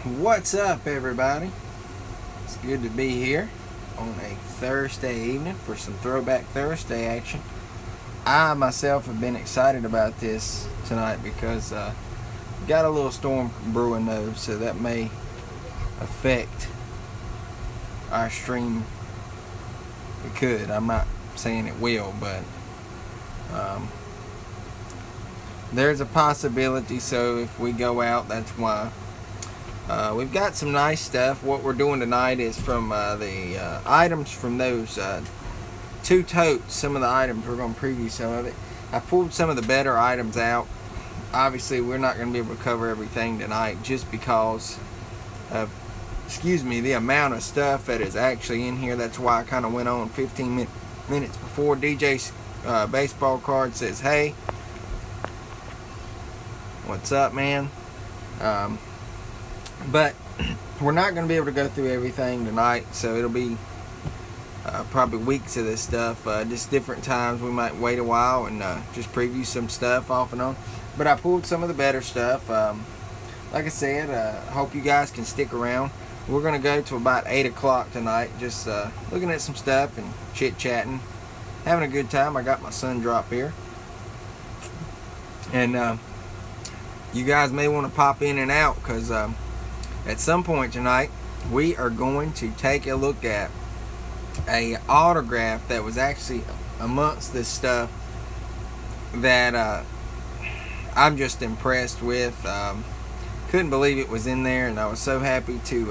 What's up, everybody? It's good to be here on a Thursday evening for some Throwback Thursday action. I myself have been excited about this tonight because got a little storm brewing though, so that may affect our stream. It could. I'm not saying it will, but there's a possibility. So if we go out, that's why. We've got some nice stuff. What we're doing tonight is from the items from those two totes. Some of the items, we're going to preview some of it. I pulled some of the better items out. Obviously, we're not going to be able to cover everything tonight just because of, the amount of stuff that is actually in here. That's why I kind of went on 15 minutes before. DJ's baseball card says, hey, what's up, man? But we're not going to be able to go through everything tonight, so it'll be probably weeks of this stuff. Just different times. We might wait a while and just preview some stuff off and on. But I pulled some of the better stuff. Like I said, hope you guys can stick around. We're going to go to about 8 o'clock tonight, just looking at some stuff and chit-chatting, having a good time. I got my sun drop here. And you guys may want to pop in and out because at some point tonight, we are going to take a look at a autograph that was actually amongst this stuff that I'm just impressed with. Couldn't believe it was in there, and I was so happy to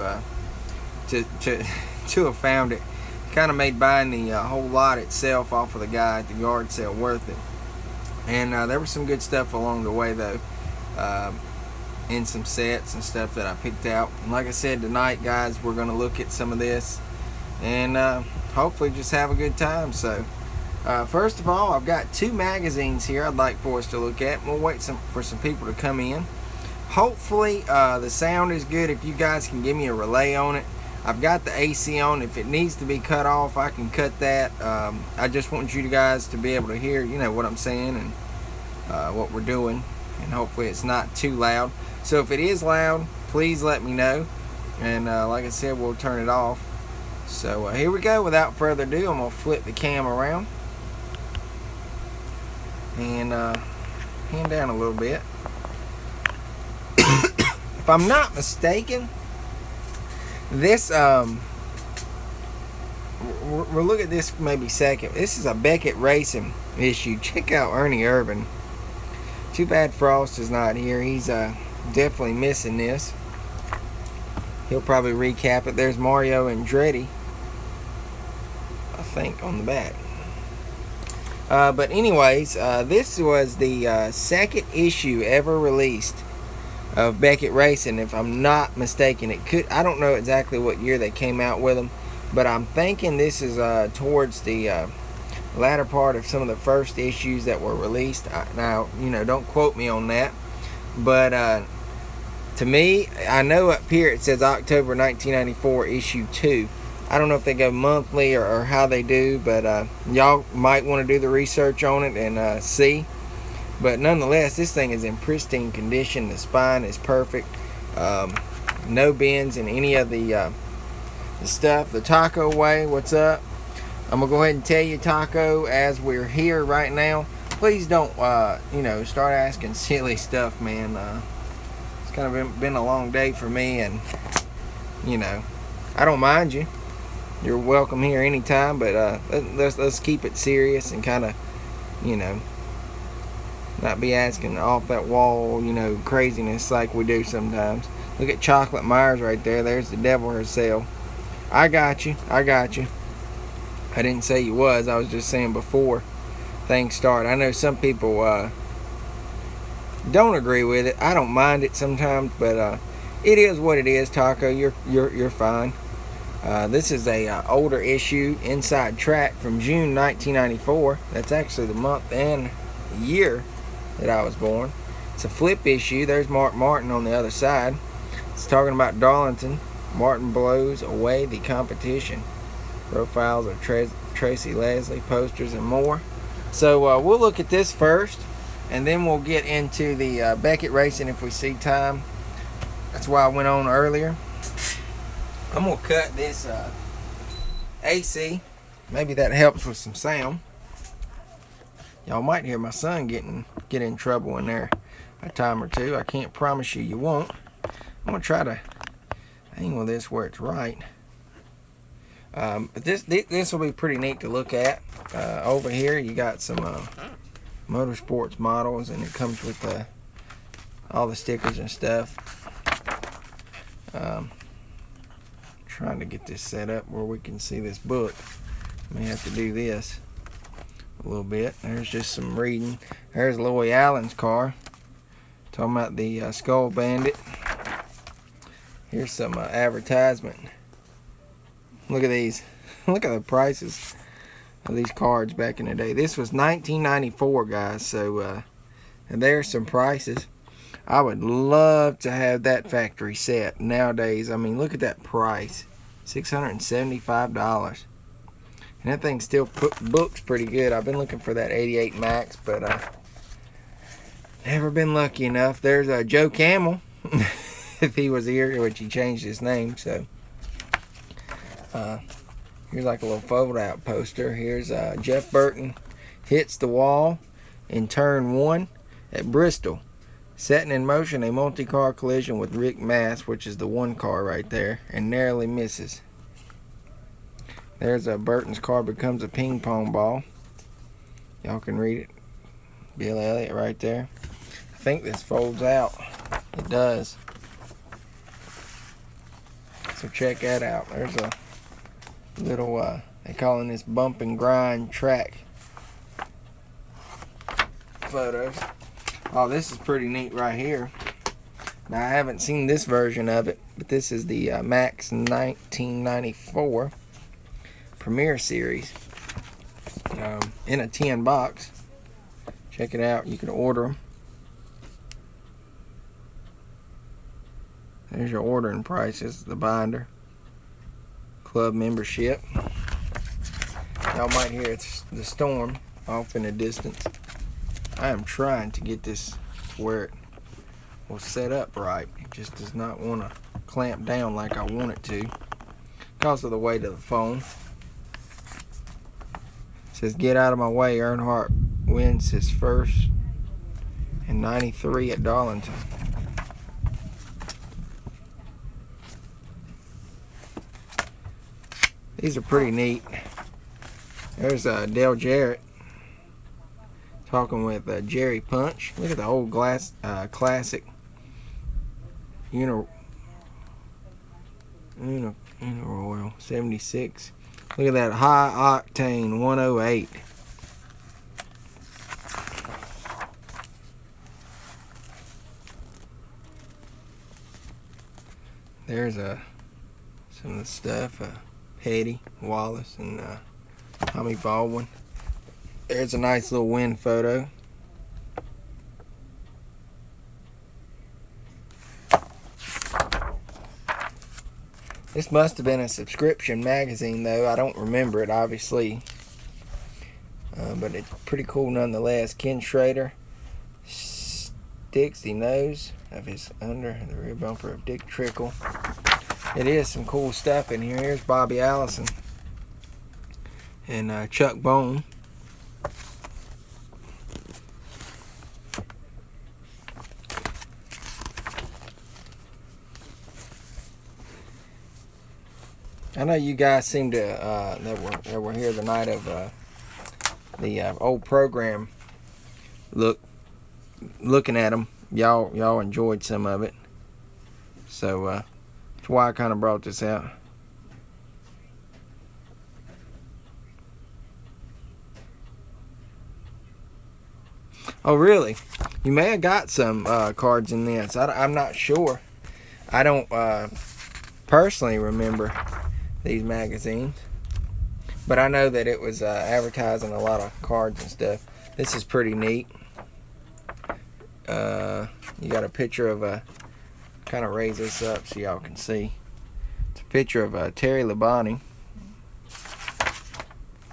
have found it. Kind of made buying the whole lot itself off of the guy at the yard sale worth it. And there was some good stuff along the way, though. In some sets and stuff that I picked out. And like I said, tonight, guys, we're going to look at some of this and hopefully just have a good time. So first of all, I've got two magazines here I'd like for us to look at. We'll wait for some people to come in. Hopefully the sound is good. If you guys can give me a relay on it. I've got the AC on. If it needs to be cut off, I can cut that. I just want you guys to be able to hear, what I'm saying and what we're doing. And hopefully it's not too loud. So if it is loud, please let me know. And like I said, we'll turn it off. So here we go. Without further ado, I'm going to flip the cam around. And hand down a little bit. If I'm not mistaken, this, we'll look at this maybe second. This is a Beckett Racing issue. Check out Ernie Irvan. Too bad Frost is not here. He's definitely missing this. He'll probably recap it. There's Mario Andretti, I think, on the back. But anyways, this was the second issue ever released of Beckett Racing, if I'm not mistaken. I don't know exactly what year they came out with them, but I'm thinking this is towards the latter part of some of the first issues that were released. Now, don't quote me on that, but to me, I know up here it says October 1994 issue 2. I don't know if they go monthly or how they do, but y'all might want to do the research on it and see. But nonetheless, this thing is in pristine condition. The spine is perfect. No bends in any of the stuff. The Taco Way, what's up? I'm going to go ahead and tell you, Taco, as we're here right now, please don't, start asking silly stuff, man. It's kind of been a long day for me, and, I don't mind you. You're welcome here anytime, but let's keep it serious and kind of, not be asking off that wall, craziness like we do sometimes. Look at Chocolate Myers right there. There's the devil herself. I got you. I didn't say you was. I was just saying before things start. I know some people don't agree with it. I don't mind it sometimes, but it is what it is. Taco, you're fine. This is a older issue, Inside Track, from June 1994. That's actually the month and year that I was born. It's a flip issue. There's Mark Martin on the other side. It's talking about Darlington. Martin blows away the competition. Profiles of Tracy Leslie, posters, and more. So we'll look at this first, and then we'll get into the Beckett Racing if we see time. That's why I went on earlier. I'm gonna cut this AC. Maybe that helps with some sound. Y'all might hear my son get in trouble in there a time or two. I can't promise you won't. I'm gonna try to angle this where it's right. But this will be pretty neat to look at. Over here you got some motorsports models, and it comes with all the stickers and stuff. Trying to get this set up where we can see this book. May have to do this a little bit. There's just some reading. There's Louis Allen's car. Talking about the Skull Bandit. Here's some advertisement. Look at these. Look at the prices of these cards back in the day. This was 1994, guys. So and there's some prices. I would love to have that factory set nowadays. I mean, look at that price. $675. And that thing still books pretty good. I've been looking for that 88 Max, but never been lucky enough. There's Joe Camel, if he was here, which he changed his name. So here's like a little fold-out poster. Here's Jeff Burton hits the wall in turn 1 at Bristol, setting in motion a multi-car collision with Rick Mass, which is the 1 car right there, and narrowly misses. There's Burton's car becomes a ping pong ball. Y'all can read it. Bill Elliott right there. I think this folds out. It does. So check that out. There's a little, they calling this bump and grind track photos. Oh, this is pretty neat right here. Now, I haven't seen this version of it, but this is the Max 1994 Premier Series in a 10 box. Check it out. You can order them. There's your ordering prices, the binder, club membership. Y'all might hear it's the storm off in the distance. I am trying to get this where it will set up right. It just does not want to clamp down like I want it to because of the weight of the phone. It says, "Get out of my way." Earnhardt wins his first in '93 at Darlington. These are pretty neat. There's Dale Jarrett talking with Jerry Punch. Look at the old classic Uniroyal 76. Look at that high octane 108. There's some of the stuff. Petty, Wallace, and Tommy Baldwin. There's a nice little wind photo. This must have been a subscription magazine, though. I don't remember it, obviously. But it's pretty cool nonetheless. Ken Schrader sticks the nose of his under the rear bumper of Dick Trickle. It is some cool stuff in here. Here's Bobby Allison and Chuck Bone. I know you guys seem to that were here the night of the old program. Looking at them, y'all enjoyed some of it. So that's why I kind of brought this out. Oh, really? You may have got some cards in this. I'm not sure. I don't personally remember these magazines, but I know that it was advertising a lot of cards and stuff. This is pretty neat. You got a picture of kind of raise this up so y'all can see. It's a picture of Terry Labonte,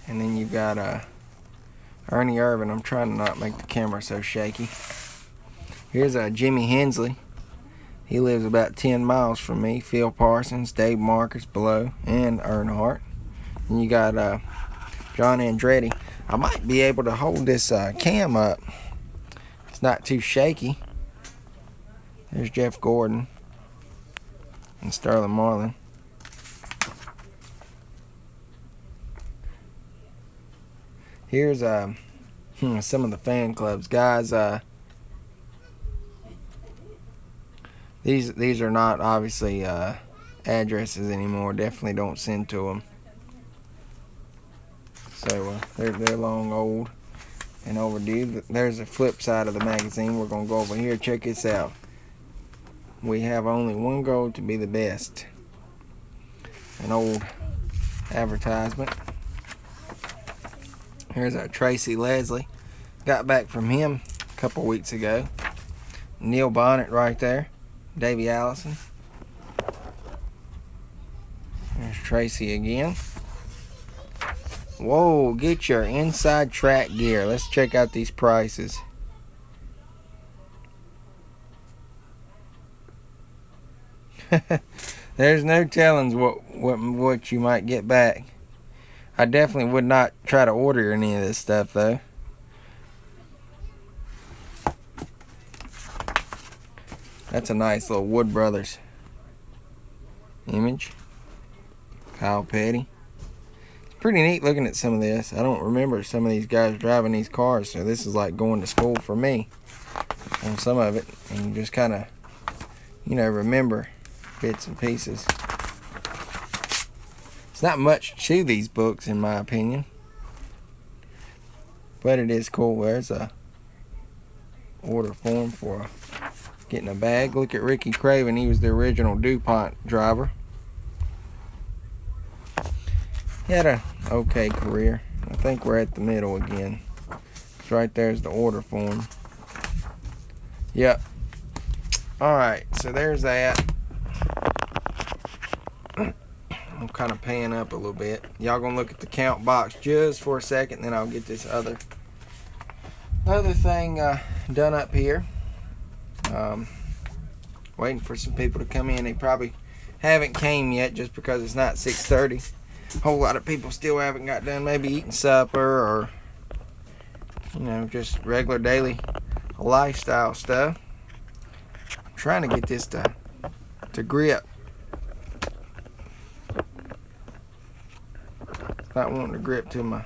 and then you've got Ernie Irvan. I'm trying to not make the camera so shaky. Here's Jimmy Hensley He lives about 10 miles from me. Phil Parsons, Dave Marcus below, and Earnhardt. And you got John Andretti. I might be able to hold this cam up. It's not too shaky. There's Jeff Gordon and Sterling Marlin. Here's some of the fan clubs, guys. These are not obviously addresses anymore. Definitely don't send to them. So they're long old and overdue. There's a flip side of the magazine. We're gonna go over here. Check this out. We have only one goal to be the best. An old advertisement. Here's our Tracy Leslie. Got back from him a couple weeks ago. Neil Bonnet right there. Davey Allison. There's Tracy again. Whoa, get your inside track gear. Let's check out these prices. There's no telling what you might get back. I definitely would not try to order any of this stuff though. That's a nice little Wood Brothers image. Kyle Petty. It's pretty neat looking at some of this. I don't remember some of these guys driving these cars, so this is like going to school for me on some of it. And you just kind of, remember bits and pieces. It's not much to these books in my opinion, but it is cool. There's a order form for getting a bag. Look at Ricky Craven. He was the original DuPont driver. He had a okay career. I think we're at the middle again. It's right there's the order form. Yep. Alright, so there's that. I'm kind of paying up a little bit. Y'all gonna look at the count box just for a second, then I'll get this other thing done up here. Waiting for some people to come in. They probably haven't came yet just because it's not 6:30. A whole lot of people still haven't got done maybe eating supper or just regular daily lifestyle stuff. I'm trying to get this to grip. Not wanting to grip to my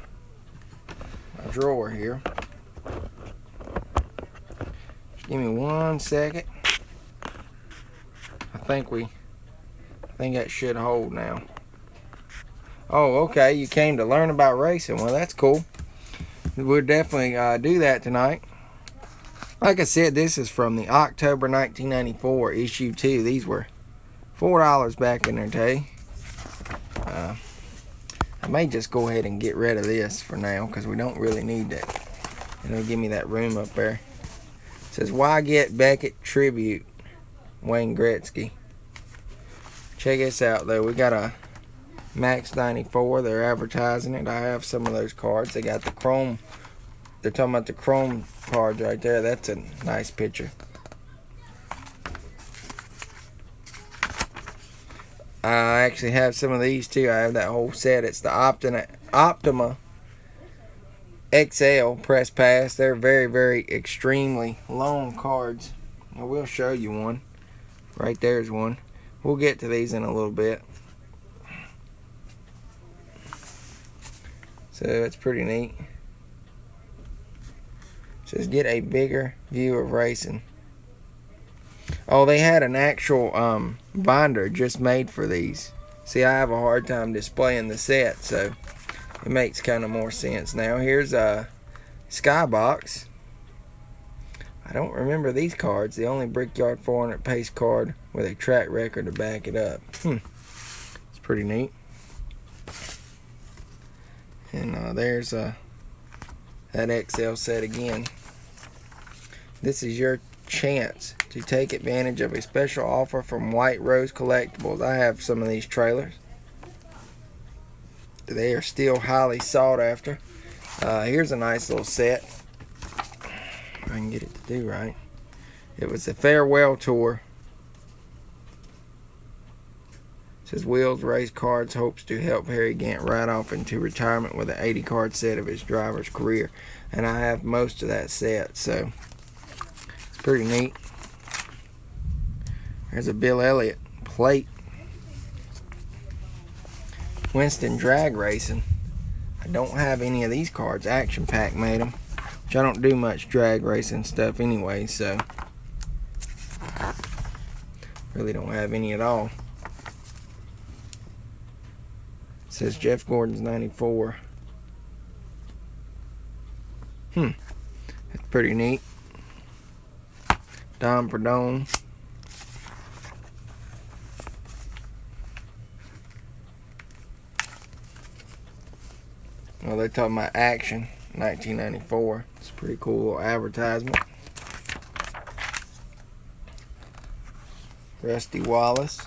drawer here. Just give me 1 second. I think that should hold now. Oh, okay. You came to learn about racing. Well, that's cool. We'll definitely do that tonight. Like I said, this is from the October 1994 issue 2. These were $4 back in their day. I may just go ahead and get rid of this for now because we don't really need that. It'll give me that room up there. It says, why get Beckett Tribute, Wayne Gretzky. Check this out though. We got a Max 94. They're advertising it. I have some of those cards. They got the chrome. They're talking about the chrome cards right there. That's a nice picture. I actually have some of these too. I have that whole set. It's the Optima XL Press Pass. They're very, very extremely long cards. I will show you one. Right there's one. We'll get to these in a little bit. So it's pretty neat. It says get a bigger view of racing. Oh, they had an actual binder just made for these. See, I have a hard time displaying the set, so it makes kind of more sense now. Here's a Skybox. I don't remember these cards. The only Brickyard 400 pace card with a track record to back it up. It's pretty neat. And there's that XL set again. This is your chance to take advantage of a special offer from White Rose Collectibles. I have some of these trailers. They are still highly sought after. Here's a nice little set. If I can get it to do right. It was a farewell tour Says Wheels Race Cards hopes to help Harry Gant ride off into retirement with an 80 card set of his driver's career. And I have most of that set, so it's pretty neat. There's a Bill Elliott plate. Winston Drag Racing. I don't have any of these cards. Action Pack made them, which I don't do much drag racing stuff anyway, so really don't have any at all. It says Jeff Gordon's 94. That's pretty neat. Dom Perdone. Well, they're talking about Action 1994. It's a pretty cool little advertisement. Rusty Wallace.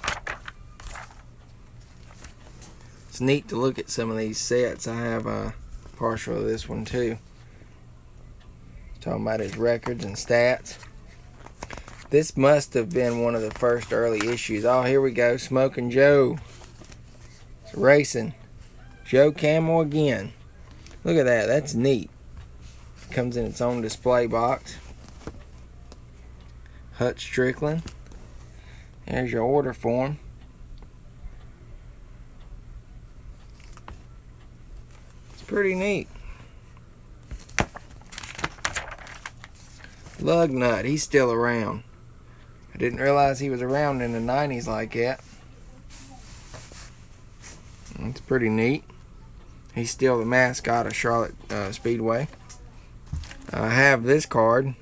It's neat to look at some of these sets. I have a partial of this one too. Talking about his records and stats. This must have been one of the first early issues. Oh, here we go. Smoking Joe. It's racing. Joe Camel again. Look at that. That's neat. Comes in its own display box. Hutch Strickland. There's your order form. It's pretty neat. Lugnut, he's still around. I didn't realize he was around in the 90s like that. It's pretty neat. He's still the mascot of Charlotte Speedway. I have this card.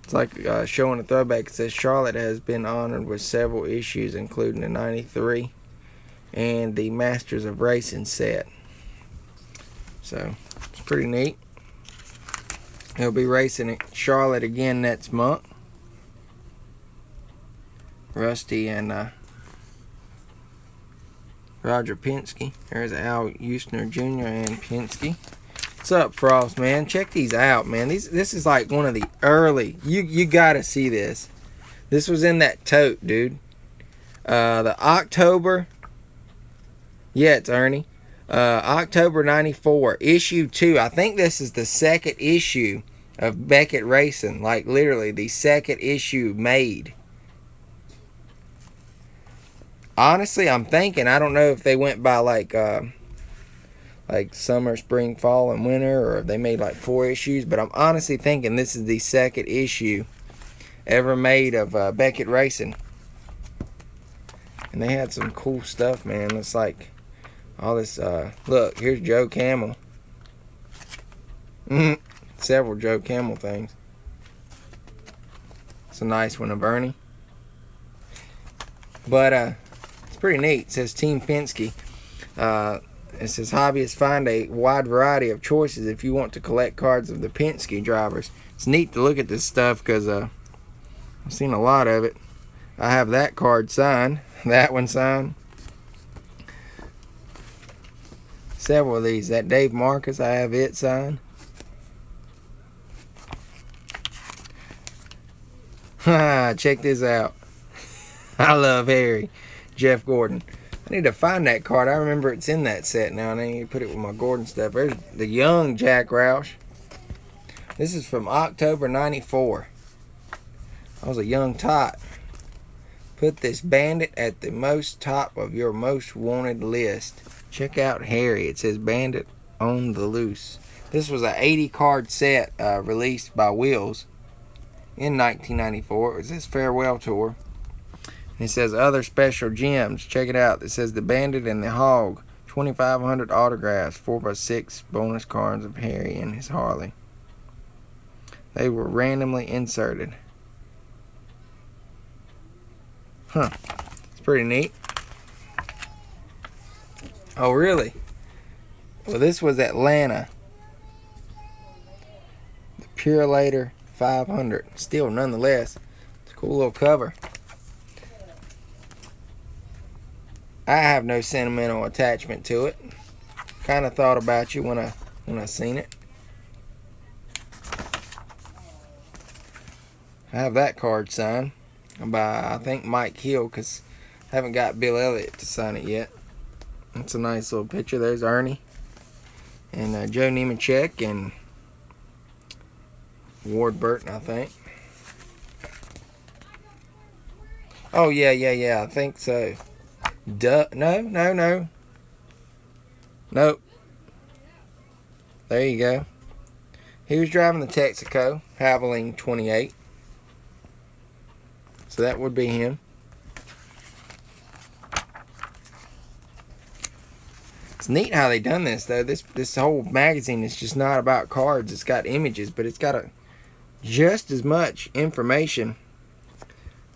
It's like showing a throwback. It says Charlotte has been honored with several issues, including the 93 and the Masters of Racing set. So, it's pretty neat. He'll be racing at Charlotte again next month. Rusty and Roger Penske. There's Al Eusner Jr. and Penske. What's up, Frost, man? Check these out, man. This is like one of the early. You gotta see this. This was in that tote, dude. The October. Yeah, it's Ernie. October 94, issue 2. I think this is the second issue of Beckett Racing. Like, literally, the second issue made. Honestly, I'm thinking, I don't know if they went by like summer, spring, fall, and winter, or if they made like 4 issues, but I'm honestly thinking this is the second issue ever made of Beckett Racing. And they had some cool stuff, man. It's like all this, look, here's Joe Camel. Several Joe Camel things. It's a nice one of Ernie. But, it's pretty neat. It says Team Penske. It says hobbyists find a wide variety of choices if you want to collect cards of the Penske drivers. It's neat to look at this stuff because I've seen a lot of it. I have that card signed. That one signed. Several of these. That Dave Marcus, I have it signed. Check this out. I love Harry. Jeff Gordon. I need to find that card. I remember it's in that set now, and I need to put it with my Gordon stuff. There's the young Jack Roush. This is from October 94. I was a young tot. Put this bandit at the most top of your most wanted list. Check out Harry. It says Bandit on the Loose. This was an 80 card set released by Wheels in 1994. It was his farewell tour. And it says other special gems. Check it out. It says the Bandit and the Hog. 2,500 autographs. 4x6 bonus cards of Harry and his Harley. They were randomly inserted. It's pretty neat. Oh, really? Well, this was Atlanta. The Purelator 500. Still, nonetheless, it's a cool little cover. I have no sentimental attachment to it. Kind of thought about you when I seen it. I have that card signed by, I think, Mike Hill, because Haven't got Bill Elliott to sign it yet. That's a nice little picture. There's Ernie and Joe Nemechek and Ward Burton, I think. Oh, yeah. I think so. No. Nope. There you go. He was driving the Texaco, Havoline 28. So that would be him. It's neat how they done this, though. This whole magazine is just not about cards. It's got images, but it's got just as much information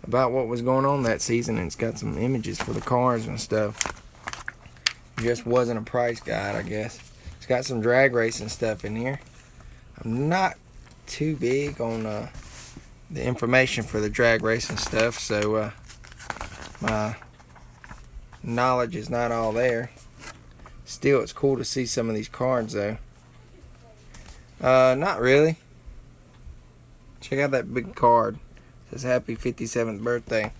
about what was going on that season, and it's got some images for the cars and stuff. It just wasn't a price guide, I guess. It's got some drag racing stuff in here. I'm not too big on the information for the drag racing stuff, so my knowledge is not all there. Still, it's cool to see some of these cards, though. Not really. Check out that big card. It says happy 57th birthday.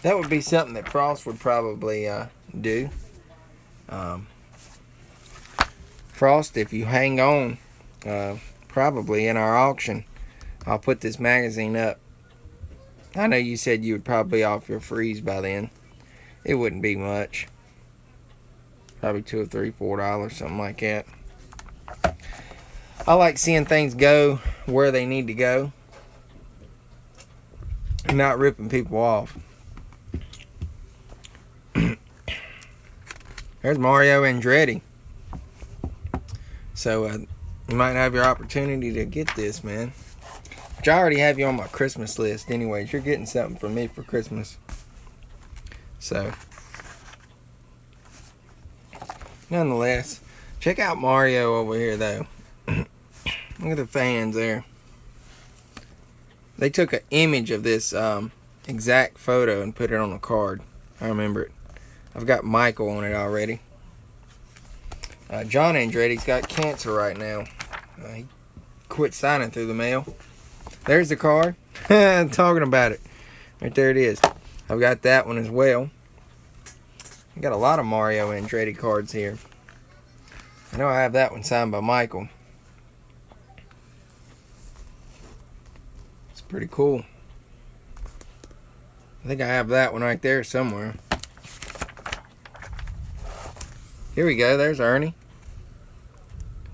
That would be something that Frost would probably do. Frost, if you hang on, probably in our auction, I'll put this magazine up. I know you said you would probably be off your freeze by then. It wouldn't be much. Probably $2 or $3, $4, something like that. I like seeing things go where they need to go, and not ripping people off. There's Mario Andretti. So you might have your opportunity to get this, man. But I already have you on my Christmas list anyways. You're getting something from me for Christmas. So, nonetheless, check out Mario over here, though. Look at the fans there. They took an image of this exact photo and put it on a card. I remember it. I've got Michael on it already. John Andretti's got cancer right now. He quit signing through the mail. There's the card. I'm talking about it. Right there it is. I've got that one as well. I got a lot of Mario Andretti cards here. I know I have that one signed by Michael. It's pretty cool. I think I have that one right there somewhere. Here we go. There's Ernie.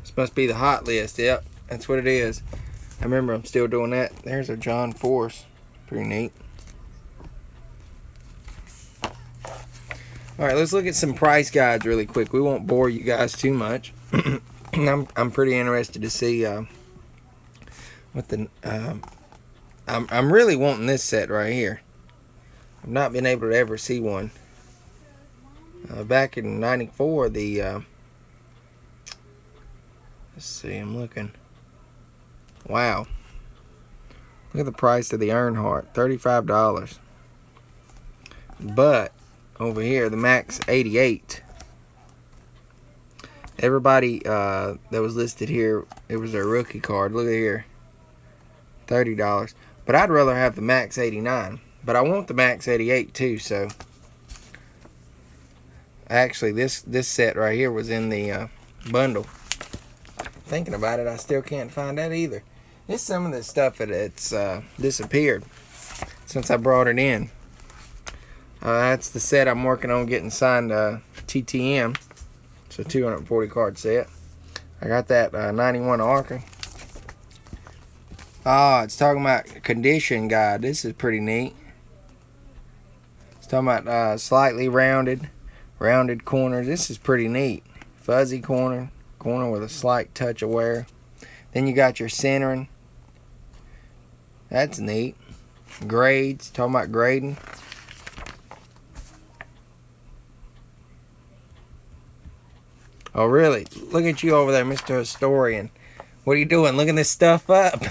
This must be the hot list. Yep, that's what it is. I remember I'm still doing that. There's a John Force. Pretty neat. Alright, let's look at some price guides really quick. We won't bore you guys too much. I'm pretty interested to see what the... I'm really wanting this set right here. I've not been able to ever see one. Back in 94, the... let's see, I'm looking. Wow. Look at the price of the Earnhardt. $35. But... over here, the Max 88. Everybody that was listed here, it was their rookie card. Look at here. $30. But I'd rather have the Max 89. But I want the Max 88 too, so. Actually, this set right here was in the bundle. Thinking about it, I still can't find that either. It's some of the stuff that it's disappeared since I brought it in. That's the set I'm working on getting signed TTM. It's a 240 card set. I got that 91 Arca. Oh, it's talking about condition guide. This is pretty neat. It's talking about slightly rounded corners. This is pretty neat. Fuzzy corner with a slight touch of wear. Then you got your centering. That's neat. Grades. Talking about grading. Oh, really? Look at you over there, Mr. Historian. What are you doing? Looking this stuff up?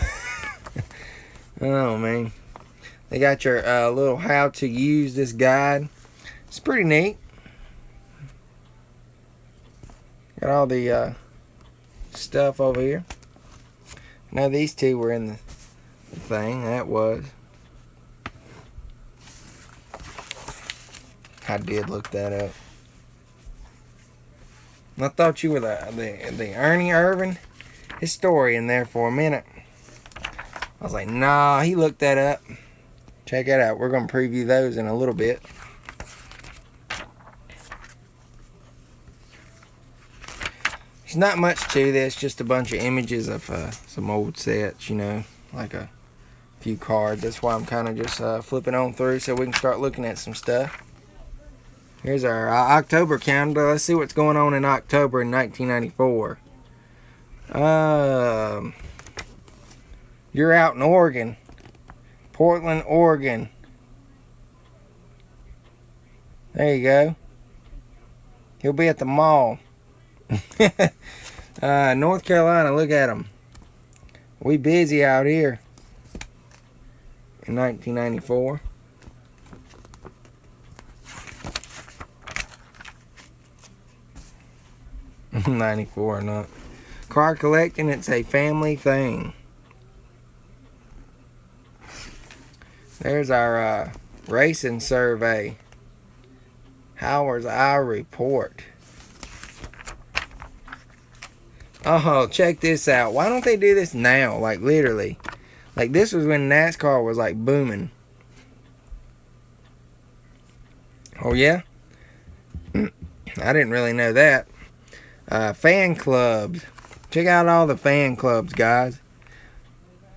Oh, man. They got your little how to use this guide. It's pretty neat. Got all the stuff over here. Now, these two were in the thing. That was. I did look that up. I thought you were the Ernie Irvin historian there for a minute. I was like, nah, he looked that up. Check it out. We're going to preview those in a little bit. There's not much to this, just a bunch of images of some old sets, you know, like a few cards. That's why I'm kind of just flipping on through so we can start looking at some stuff. Here's our October calendar. Let's see what's going on in October in 1994. You're out in Oregon. Portland, Oregon. There you go. He'll be at the mall. North Carolina, look at them. We busy out here in 1994. '94 or not. Car collecting, it's a family thing. There's our racing survey. Howard's our report. Oh, check this out. Why don't they do this now? Like, literally. Like, this was when NASCAR was, like, booming. Oh, yeah? I didn't really know that. Fan clubs. Check out all the fan clubs, guys.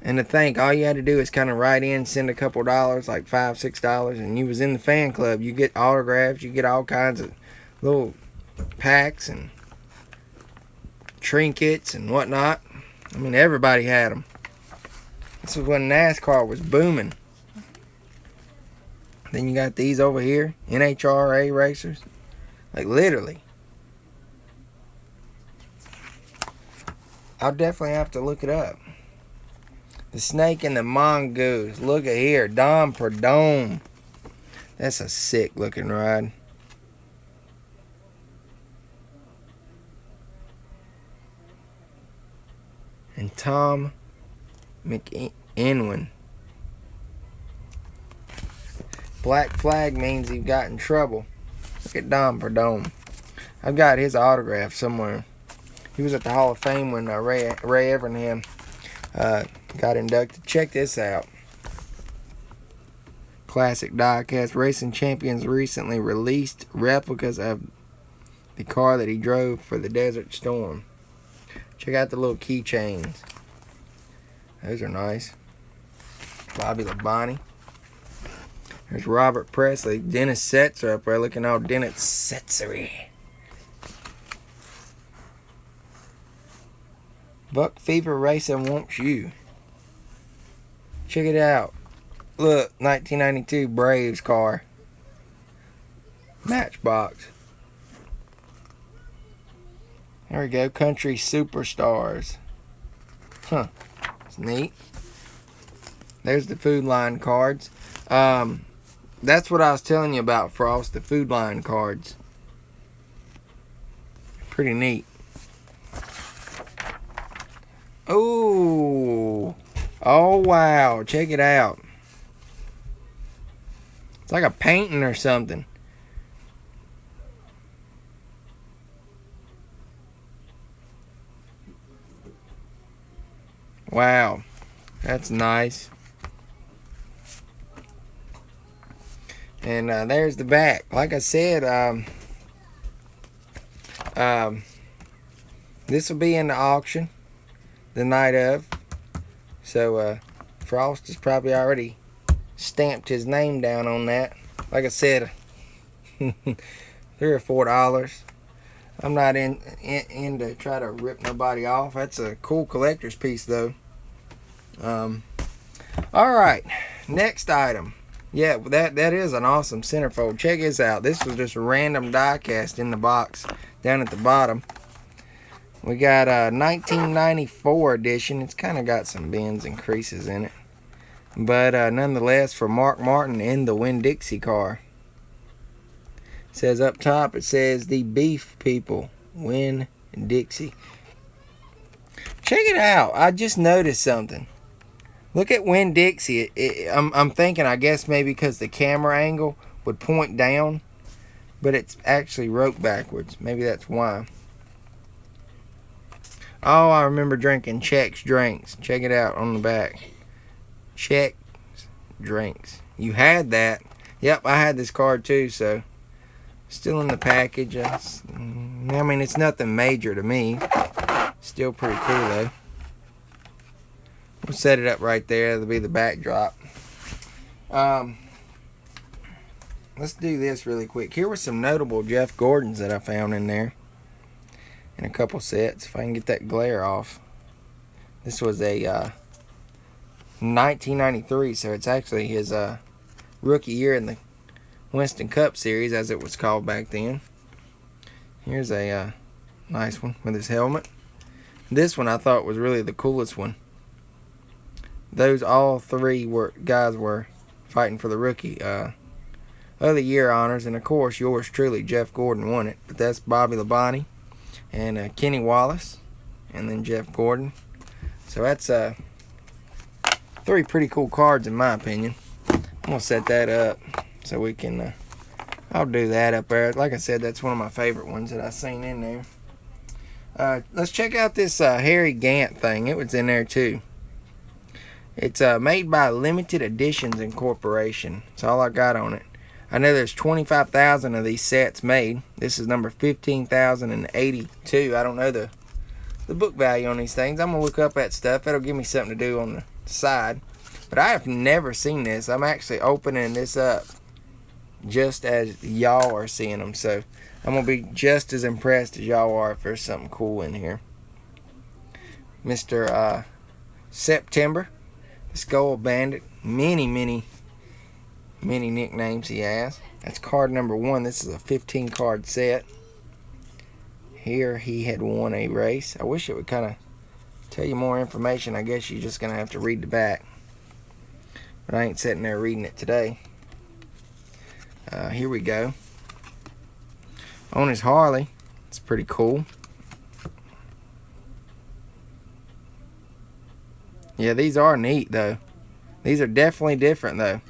And to think, all you had to do is kind of write in, send a couple dollars, like $5, $6, and you was in the fan club. You get autographs, you get all kinds of little packs and trinkets and whatnot. I mean, everybody had them. This was when NASCAR was booming. Then you got these over here, NHRA racers. Like, literally. I'll definitely have to look it up. The Snake and the Mongoose. Look at here. Dom per Dome. That's a sick looking ride. And Tom McEnwin. Black flag means he got in trouble. Look at Dom per Dome. I've got his autograph somewhere. He was at the Hall of Fame when Ray Evernham got inducted. Check this out. Classic diecast. Racing Champions recently released replicas of the car that he drove for the Desert Storm. Check out the little keychains. Those are nice. Bobby Labonte. There's Robert Presley. Dennis Setzer up there looking all Dennis Setzery. Buck Fever Racing wants you. Check it out. Look, 1992 Braves car. Matchbox. There we go. Country Superstars. Huh. It's neat. There's the Food Line cards. That's what I was telling you about, Frost. The Food Line cards. Pretty neat. Oh, oh wow, check it out. It's like a painting or something. Wow, that's nice. And there's the back. Like I said, this will be in the auction the night of. So Frost has probably already stamped his name down on that. Like I said, $3 or $4. I'm not in to try to rip nobody off. That's a cool collector's piece though. Alright, next item. Yeah, that is an awesome centerfold. Check this out. This was just a random die cast in the box down at the bottom. We got a 1994 edition. It's kind of got some bends and creases in it. But nonetheless, for Mark Martin in the Winn-Dixie car. It says up top, it says the Beef People, Winn-Dixie. Check it out. I just noticed something. Look at Winn-Dixie. I'm thinking, I guess maybe because the camera angle would point down. but it's actually wrote backwards. Maybe that's why. Oh, I remember drinking Chex drinks. Check it out on the back. Chex drinks. You had that. Yep, I had this card too, so still in the package. I mean, it's nothing major to me. Still pretty cool though. We'll set it up right there. That'll be the backdrop. Let's do this really quick. Here were some notable Jeff Gordons that I found in there. In a couple sets. If I can get that glare off. This was a 1993, so it's actually his rookie year in the Winston Cup Series, as it was called back then. Here's a nice one with his helmet. This one I thought was really the coolest one. Those all three guys were fighting for the rookie of the year honors, and of course yours truly, Jeff Gordon, won it. But that's Bobby Labonte and Kenny Wallace, and then Jeff Gordon. So that's three pretty cool cards in my opinion. I'm gonna set that up so we can. I'll do that up there. Like I said, that's one of my favorite ones that I've seen in there. Let's check out this Harry Gant thing. It was in there too. It's made by Limited Editions Incorporation. That's all I got on it. I know there's 25,000 of these sets made. This is number 15,082. I don't know the book value on these things. I'm going to look up that stuff. That'll give me something to do on the side. But I have never seen this. I'm actually opening this up just as y'all are seeing them. So I'm going to be just as impressed as y'all are if there's something cool in here. Mr. September. The Skull Bandit. Many nicknames he has. That's card number 1. This is a 15 card set. Here he had won a race. I wish it would kind of tell you more information. I guess you're just going to have to read the back. But I ain't sitting there reading it today. Here we go. On his Harley. It's pretty cool. Yeah, these are neat though. These are definitely different though.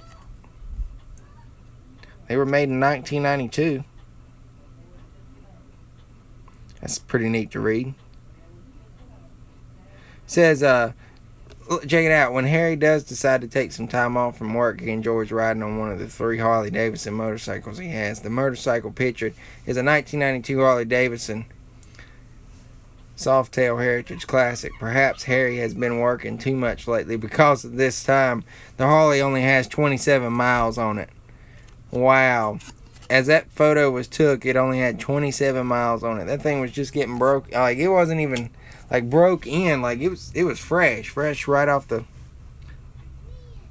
They were made in 1992. That's pretty neat to read. It says, check it out. When Harry does decide to take some time off from work, he enjoys riding on one of the 3 Harley Davidson motorcycles he has. The motorcycle pictured is a 1992 Harley Davidson Softail Heritage Classic. Perhaps Harry has been working too much lately because of this time. The Harley only has 27 miles on it. Wow. As that photo was took, it only had 27 miles on it. That thing was just getting broke. Like, it wasn't even like broke in. Like, it was fresh right off the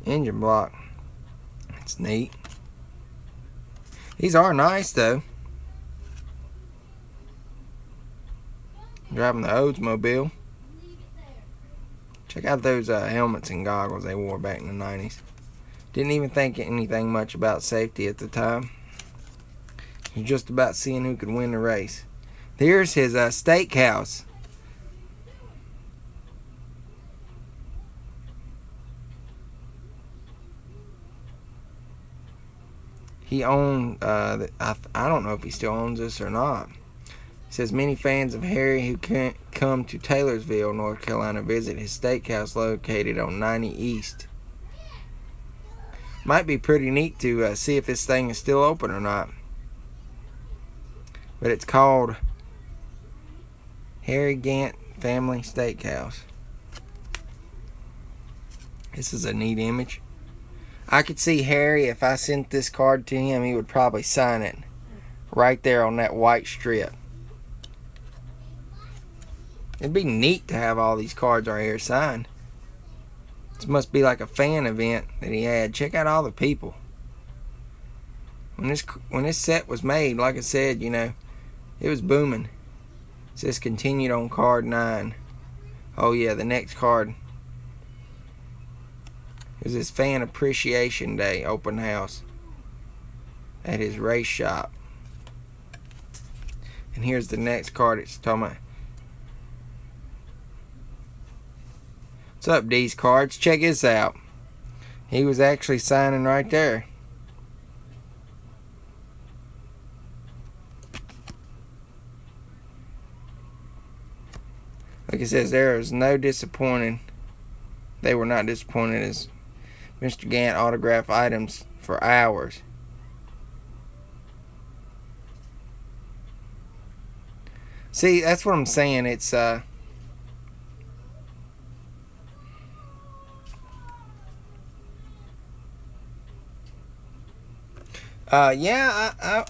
engine block. It's neat. These are nice though. Driving the Oldsmobile. Check out those helmets and goggles they wore back in the 90s. Didn't even think anything much about safety at the time. You're just about seeing who could win the race. Here's his steakhouse. He owned, I don't know if he still owns this or not. It says many fans of Harry who can't come to Taylorsville, North Carolina, visit his steakhouse located on 90 East. Might be pretty neat to see if this thing is still open or not. But it's called Harry Gant Family Steakhouse. This is a neat image. I could see Harry, if I sent this card to him, he would probably sign it right there on that white strip. It'd be neat to have all these cards right here signed. This must be like a fan event that he had. Check out all the people. When this set was made, like I said, you know, it was booming. It says continued on card 9. Oh yeah, the next card. It was his Fan Appreciation Day open house at his race shop. And here's the next card it's talking about. What's up, D's Cards? Check this out. He was actually signing right there. Like it says, there is no disappointing. They were not disappointed as Mr. Gant autographed items for hours. See, that's what I'm saying. It's yeah,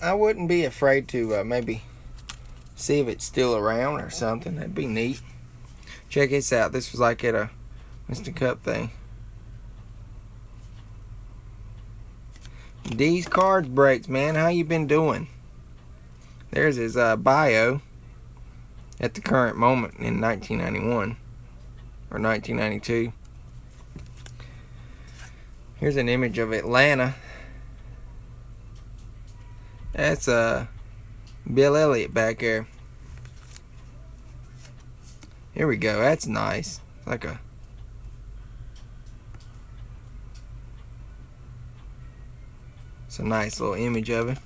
I wouldn't be afraid to maybe see if it's still around or something. That'd be neat. Check this out. This was like at a Mr. Cup thing. These cards breaks, man. How you been doing? There's his bio at the current moment in 1991 or 1992. Here's an image of Atlanta. That's Bill Elliott back there. Here we go. That's nice. Like it's a nice little image of it.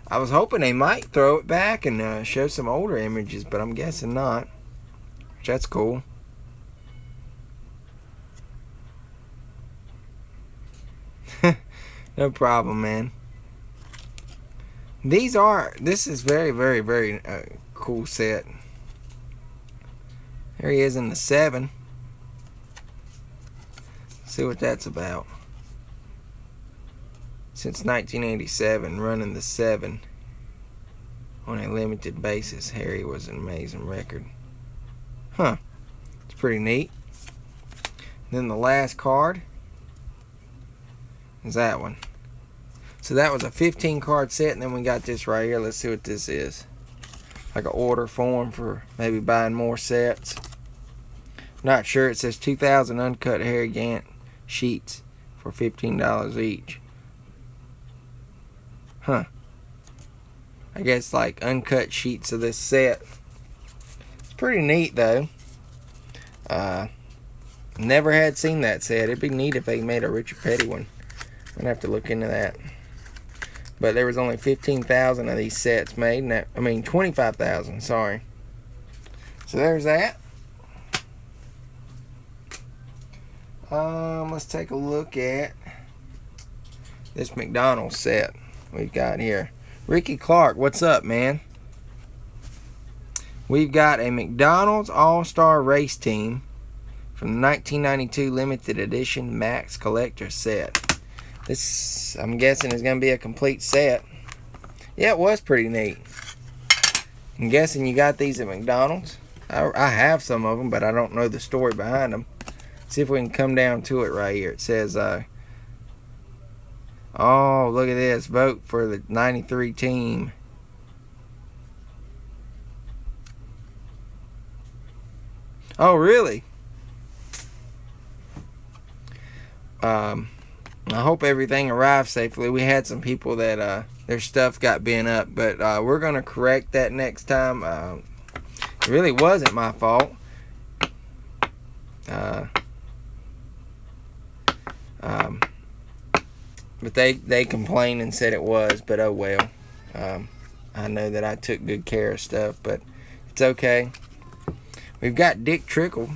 I was hoping they might throw it back and show some older images, but I'm guessing not. Which that's cool. No problem, man. This is very, very, very cool set. There he is in the 7. See what that's about. Since 1987, running the 7 on a limited basis. Harry was an amazing record. Huh. It's pretty neat. Then the last card is that one. So that was a 15 card set, and then we got this right here. Let's see what this is. Like an order form for maybe buying more sets. Not sure. It says 2,000 uncut Harry Gant sheets for $15 each. Huh. I guess like uncut sheets of this set. It's pretty neat though. Never had seen that set. It'd be neat if they made a Richard Petty one. I'm gonna have to look into that. But there was only 15,000 of these sets made. And 25,000, sorry. So there's that. Let's take a look at this McDonald's set we've got here. Ricky Clark, what's up, man? We've got a McDonald's All-Star Race Team from the 1992 limited edition Max Collector set. This, I'm guessing, is going to be a complete set. Yeah, it was pretty neat. I'm guessing you got these at McDonald's. I have some of them, but I don't know the story behind them. See if we can come down to it right here. It says, oh, look at this. Vote for the 93 team. Oh, really? I hope everything arrived safely. We had some people that their stuff got bent up, but we're going to correct that next time. It really wasn't my fault. But they complained and said it was, but oh well. I know that I took good care of stuff, but it's okay. We've got Dick Trickle.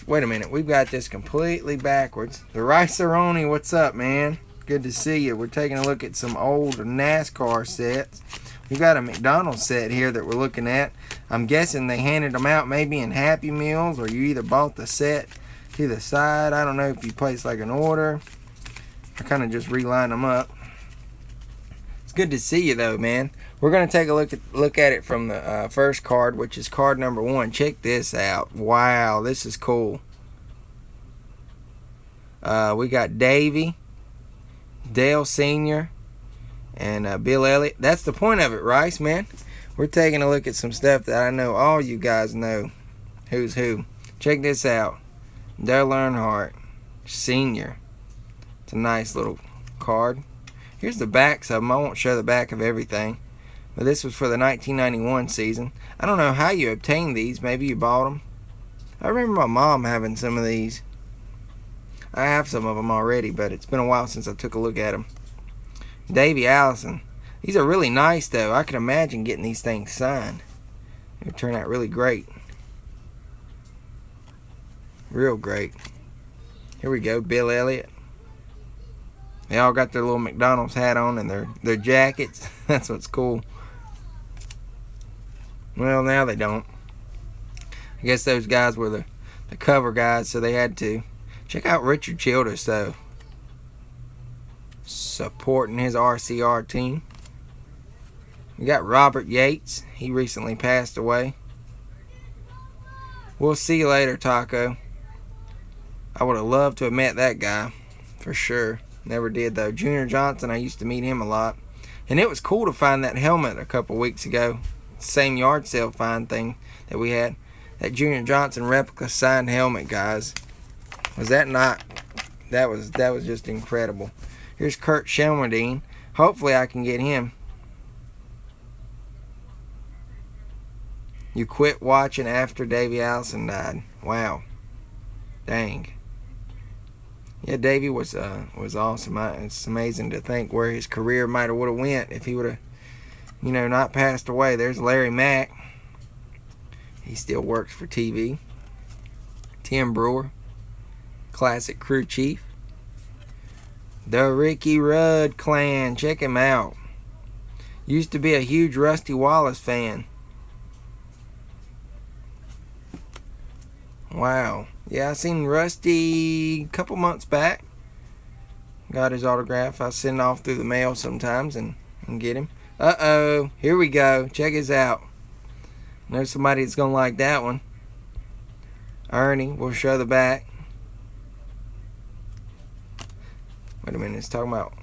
Wait a minute, we've got this completely backwards. The Rice-A-Roni, what's up, man? Good to see you. We're taking a look at some old NASCAR sets. We've got a McDonald's set here that we're looking at. I'm guessing they handed them out maybe in Happy Meals, or you either bought the set to the side. I don't know if you placed like an order. I kind of just relined them up. It's good to see you though, man. We're going to take a look at it from the first card, which is card number 1. Check this out. Wow, this is cool. We got Davey, Dale Sr., and Bill Elliott. That's the point of it, Rice, man. We're taking a look at some stuff that I know all you guys know who's who. Check this out. Dale Earnhardt, Sr. It's a nice little card. Here's the backs of them. I won't show the back of everything. But this was for the 1991 season. I don't know how you obtained these. Maybe you bought them. I remember my mom having some of these. I have some of them already, but it's been a while since I took a look at them. Davey Allison. These are really nice, though. I can imagine getting these things signed. It'll turn out really great. Real great. Here we go, Bill Elliott. They all got their little McDonald's hat on and their jackets. That's what's cool. Well, now they don't. I guess those guys were the cover guys, so they had to. Check out Richard Childress, though. Supporting his RCR team. We got Robert Yates. He recently passed away. We'll see you later, Taco. I would have loved to have met that guy, for sure. Never did, though. Junior Johnson, I used to meet him a lot. And it was cool to find that helmet a couple weeks ago. Same yard sale find thing that we had. That Junior Johnson replica signed helmet, guys. Was that not? That was just incredible. Here's Kurt Shelmerdine. Hopefully I can get him. You quit watching after Davey Allison died. Wow. Dang. Yeah, Davey was awesome. It's amazing to think where his career might have would have went if he would have, not passed away. There's Larry Mack. He still works for TV. Tim Brewer, classic crew chief. The Ricky Rudd clan, check him out. Used to be a huge Rusty Wallace fan. Wow. Yeah, I seen Rusty a couple months back. Got his autograph. I send it off through the mail sometimes and get him. Uh-oh. Here we go. Check this out. There's somebody that's going to like that one. Ernie. We'll show the back. Wait a minute. It's talking about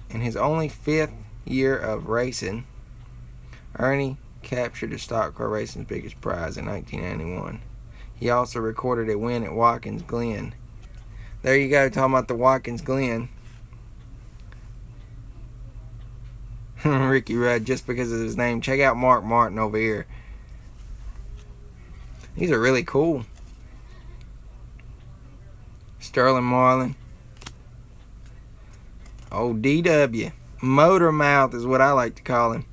in his only 5th year of racing, Ernie captured the stock car racing's biggest prize in 1991. He also recorded a win at Watkins Glen. There you go, talking about the Watkins Glen. Ricky Rudd, just because of his name. Check out Mark Martin over here. These are really cool. Sterling Marlin. Oh, DW. Motor Mouth is what I like to call him.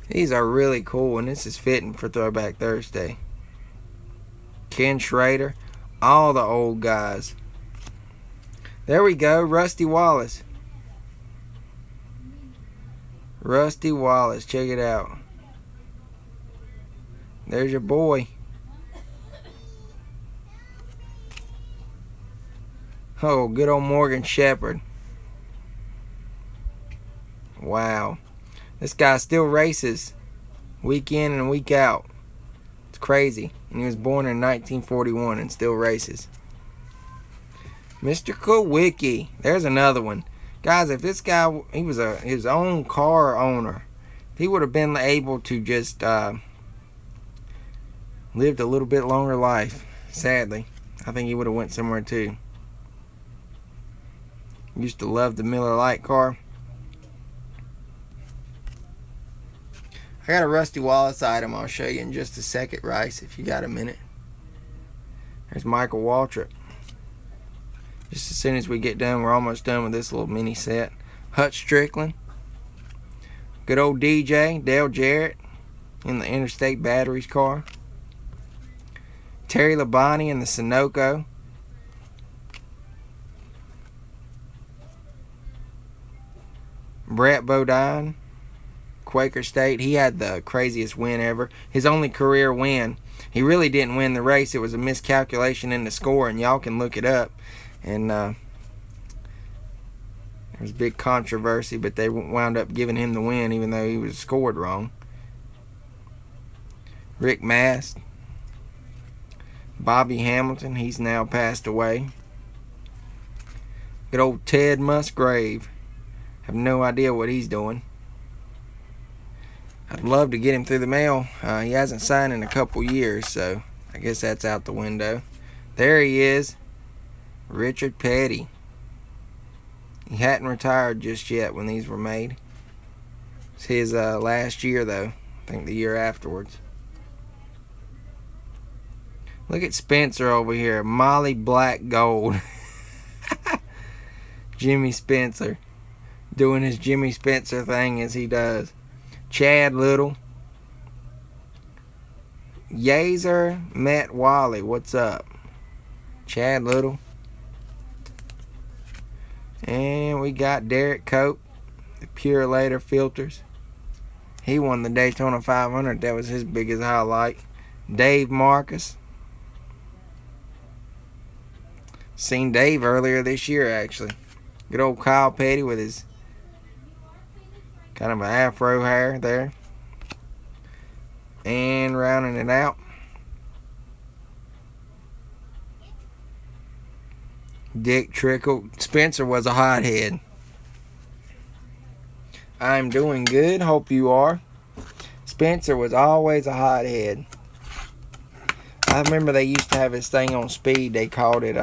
These are really cool, and this is fitting for Throwback Thursday. Ken Schrader, all the old guys. There we go, Rusty Wallace. Rusty Wallace, check it out. There's your boy. Oh, good old Morgan Shepherd. Wow. This guy still races week in and week out. It's crazy. And he was born in 1941 and still races. Mr. Kowicki. There's another one. Guys, if this guy, he was his own car owner, if he would have been able to just lived a little bit longer life, sadly, I think he would have went somewhere too. Used to love the Miller Lite car. I got a Rusty Wallace item I'll show you in just a second, Rice, if you got a minute. There's Michael Waltrip. Just as soon as we get done, we're almost done with this little mini set. Hutch Strickland. Good old DJ, Dale Jarrett, in the Interstate Batteries car. Terry Labonte in the Sunoco. Brett Bodine, Quaker State. He had the craziest win ever. His only career win. He really didn't win the race. It was a miscalculation in the score, and y'all can look it up. And there was big controversy, but they wound up giving him the win, even though he was scored wrong. Rick Mast. Bobby Hamilton. He's now passed away. Good old Ted Musgrave. Have no idea what he's doing. I'd love to get him through the mail. He hasn't signed in a couple years, so I guess that's out the window. There he is. Richard Petty. He hadn't retired just yet when these were made. It's his last year, though. I think the year afterwards. Look at Spencer over here. Molly Black Gold. Jimmy Spencer. Doing his Jimmy Spencer thing as he does. Chad Little. Yazer Matt Wally, what's up? Chad Little. And we got Derek Cope, the Pure Later filters. He won the Daytona 500. That was his biggest highlight. Dave Marcus. Seen Dave earlier this year, actually. Good old Kyle Petty with his kind of an afro hair there. And rounding it out, Dick Trickle. Spencer was a hothead. I'm doing good. Hope you are. Spencer was always a hothead. I remember they used to have this thing on speed. They called it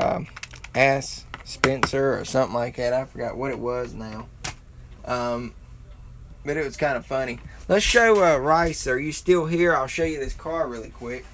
Ass Spencer or something like that. I forgot what it was now. But it was kind of funny. Let's show Rice. Are you still here? I'll show you this car really quick.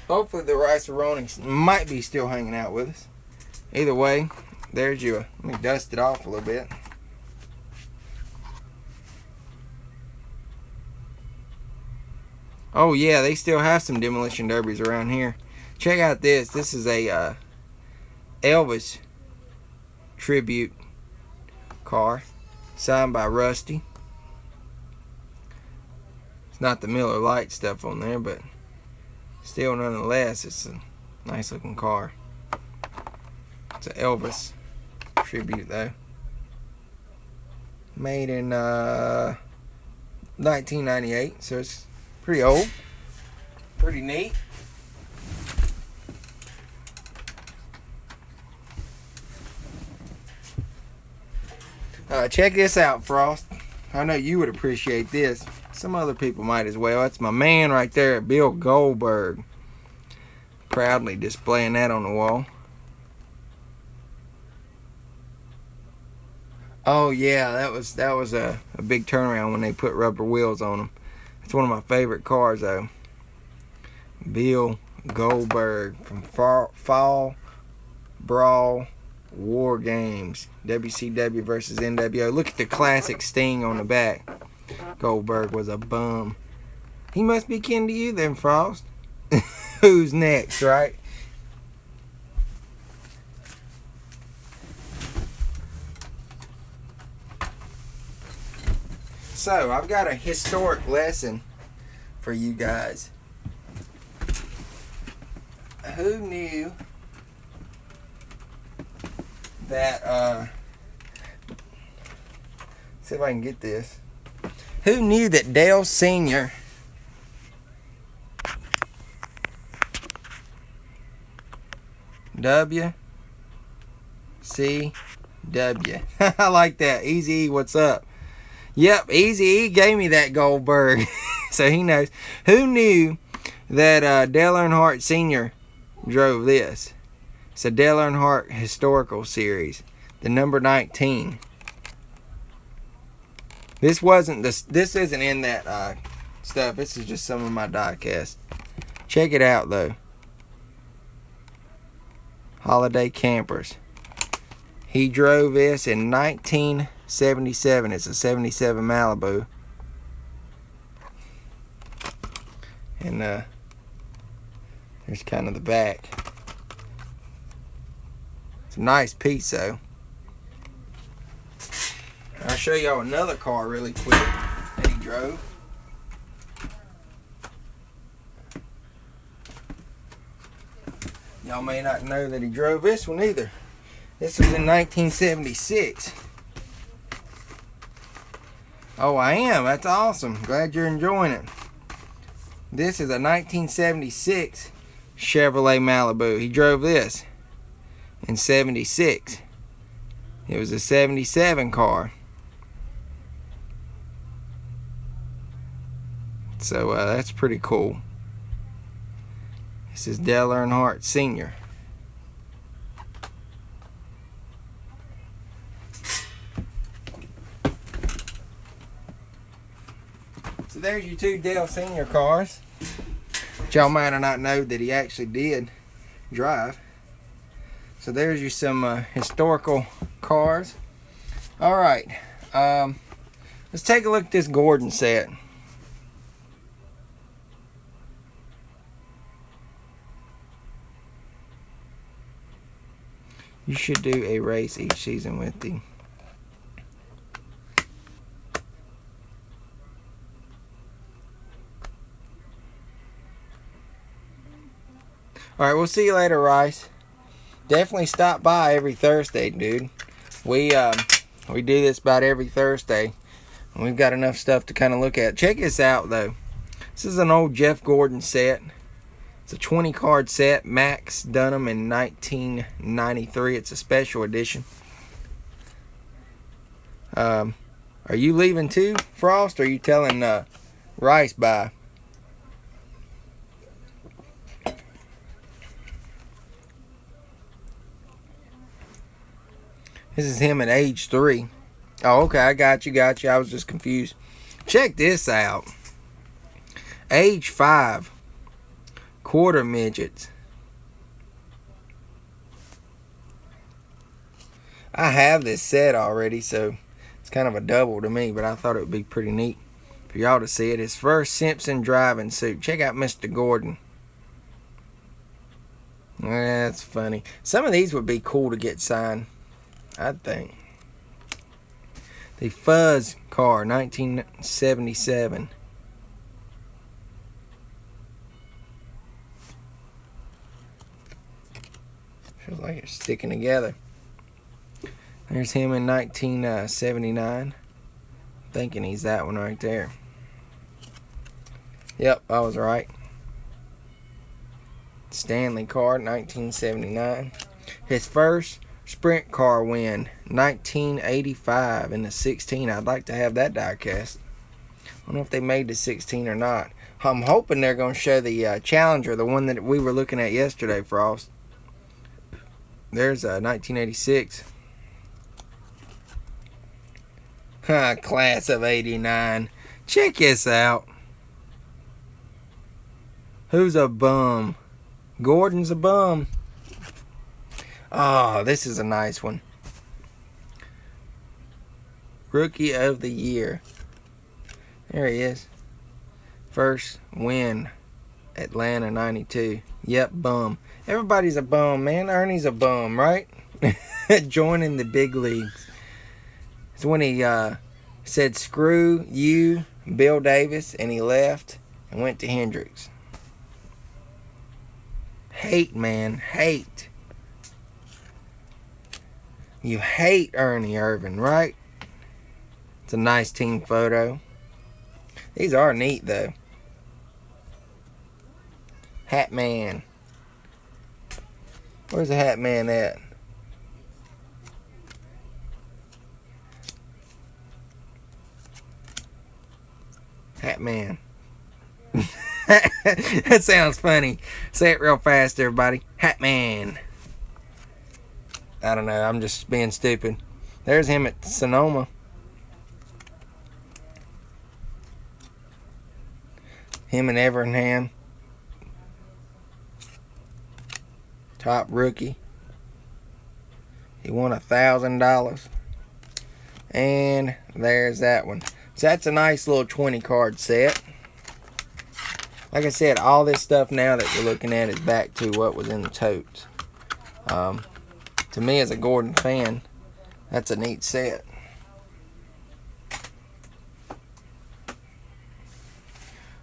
Hopefully the Rice-A-Roni might be still hanging out with us. Either way, there's you. Let me dust it off a little bit. Oh yeah, they still have some demolition derbies around here. Check out this. This is a Elvis tribute car signed by Rusty. It's not the Miller Lite stuff on there, but still, nonetheless, it's a nice looking car. It's an Elvis tribute, though. Made in 1998, so it's pretty old. Pretty neat. Check this out, Frost. I know you would appreciate this. Some other people might as well. That's my man right there, Bill Goldberg. Proudly displaying that on the wall. Oh yeah, that was a big turnaround when they put rubber wheels on them. It's one of my favorite cars though. Bill Goldberg from Fall Brawl War Games. WCW versus NWO. Look at the classic Sting on the back. Goldberg was a bum. He must be kin to you then, Frost. Who's next, right? So, I've got a historic lesson for you guys. Who knew that, see if I can get this. Who knew that Dale Sr. W C W. I like that. Easy E, what's up? Yep, Easy E gave me that Goldberg. So he knows. Who knew that Dale Earnhardt Sr. drove this? It's a Dale Earnhardt historical series. The number 19. This isn't in that stuff. This is just some of my diecast. Check it out though. Holiday Campers. He drove this in 1977. It's a 77 Malibu. And there's kind of the back. It's a nice piece though. I'll show y'all another car really quick that he drove. Y'all may not know that he drove this one either. This was in 1976. Oh, I am. That's awesome. Glad you're enjoying it. This is a 1976 Chevrolet Malibu. He drove this in 76. It was a 77 car. So that's pretty cool. This is Dale Earnhardt Sr. So there's your two Dale Senior cars. Y'all might not know that he actually did drive. So there's your some historical cars. All right, let's take a look at this Gordon set. You should do a race each season with the Alright, we'll see you later, Rice. Definitely stop by every Thursday, dude. We do this about every Thursday. And we've got enough stuff to kind of look at. Check this out, though. This is an old Jeff Gordon set. It's a 20 card set. Max Dunham in 1993. It's a special edition. Are you leaving too, Frost? Or are you telling Rice bye? This is him at age 3. Oh, okay. I got you. I was just confused. Check this out. Age 5. Quarter midgets. I have this set already, so it's kind of a double to me, but I thought it would be pretty neat for y'all to see it. His first Simpson driving suit. Check out Mr. Gordon. That's funny. Some of these would be cool to get signed, I think. The Fuzz car, 1977. Feels like it's sticking together. There's him in 1979. Thinking he's that one right there. Yep, I was right. Stanley car, 1979. His first sprint car win, 1985 in the 16. I'd like to have that die cast. I don't know if they made the 16 or not. I'm hoping they're going to show the Challenger, the one that we were looking at yesterday, Frost. There's 1986. Class of 89. Check this out. Who's a bum? Gordon's a bum. Oh, this is a nice one. Rookie of the Year. There he is. First win. Atlanta 92. Yep, bum. Everybody's a bum, man. Ernie's a bum, right? Joining the big leagues. It's when he said, screw you, Bill Davis, and he left and went to Hendricks. Hate, man. Hate. You hate Ernie Irvan, right? It's a nice team photo. These are neat, though. Hat Man. Where's the Hat Man at? Hat Man. That sounds funny. Say it real fast, everybody. Hat Man. I don't know. I'm just being stupid. There's him at Sonoma. Him and Evernham. Top rookie. He won $1,000. And there's that one. So that's a nice little 20 card set. Like I said, all this stuff now that we're looking at is back to what was in the totes. To me, as a Gordon fan, that's a neat set.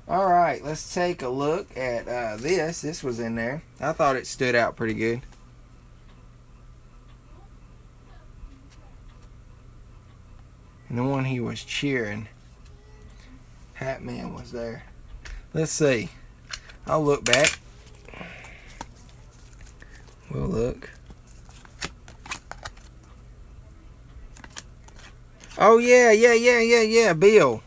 Alright, let's take a look at this. This was in there. I thought it stood out pretty good. And the one he was cheering, Hat Man was there. Let's see. I'll look back. We'll look. Oh, yeah, Bill.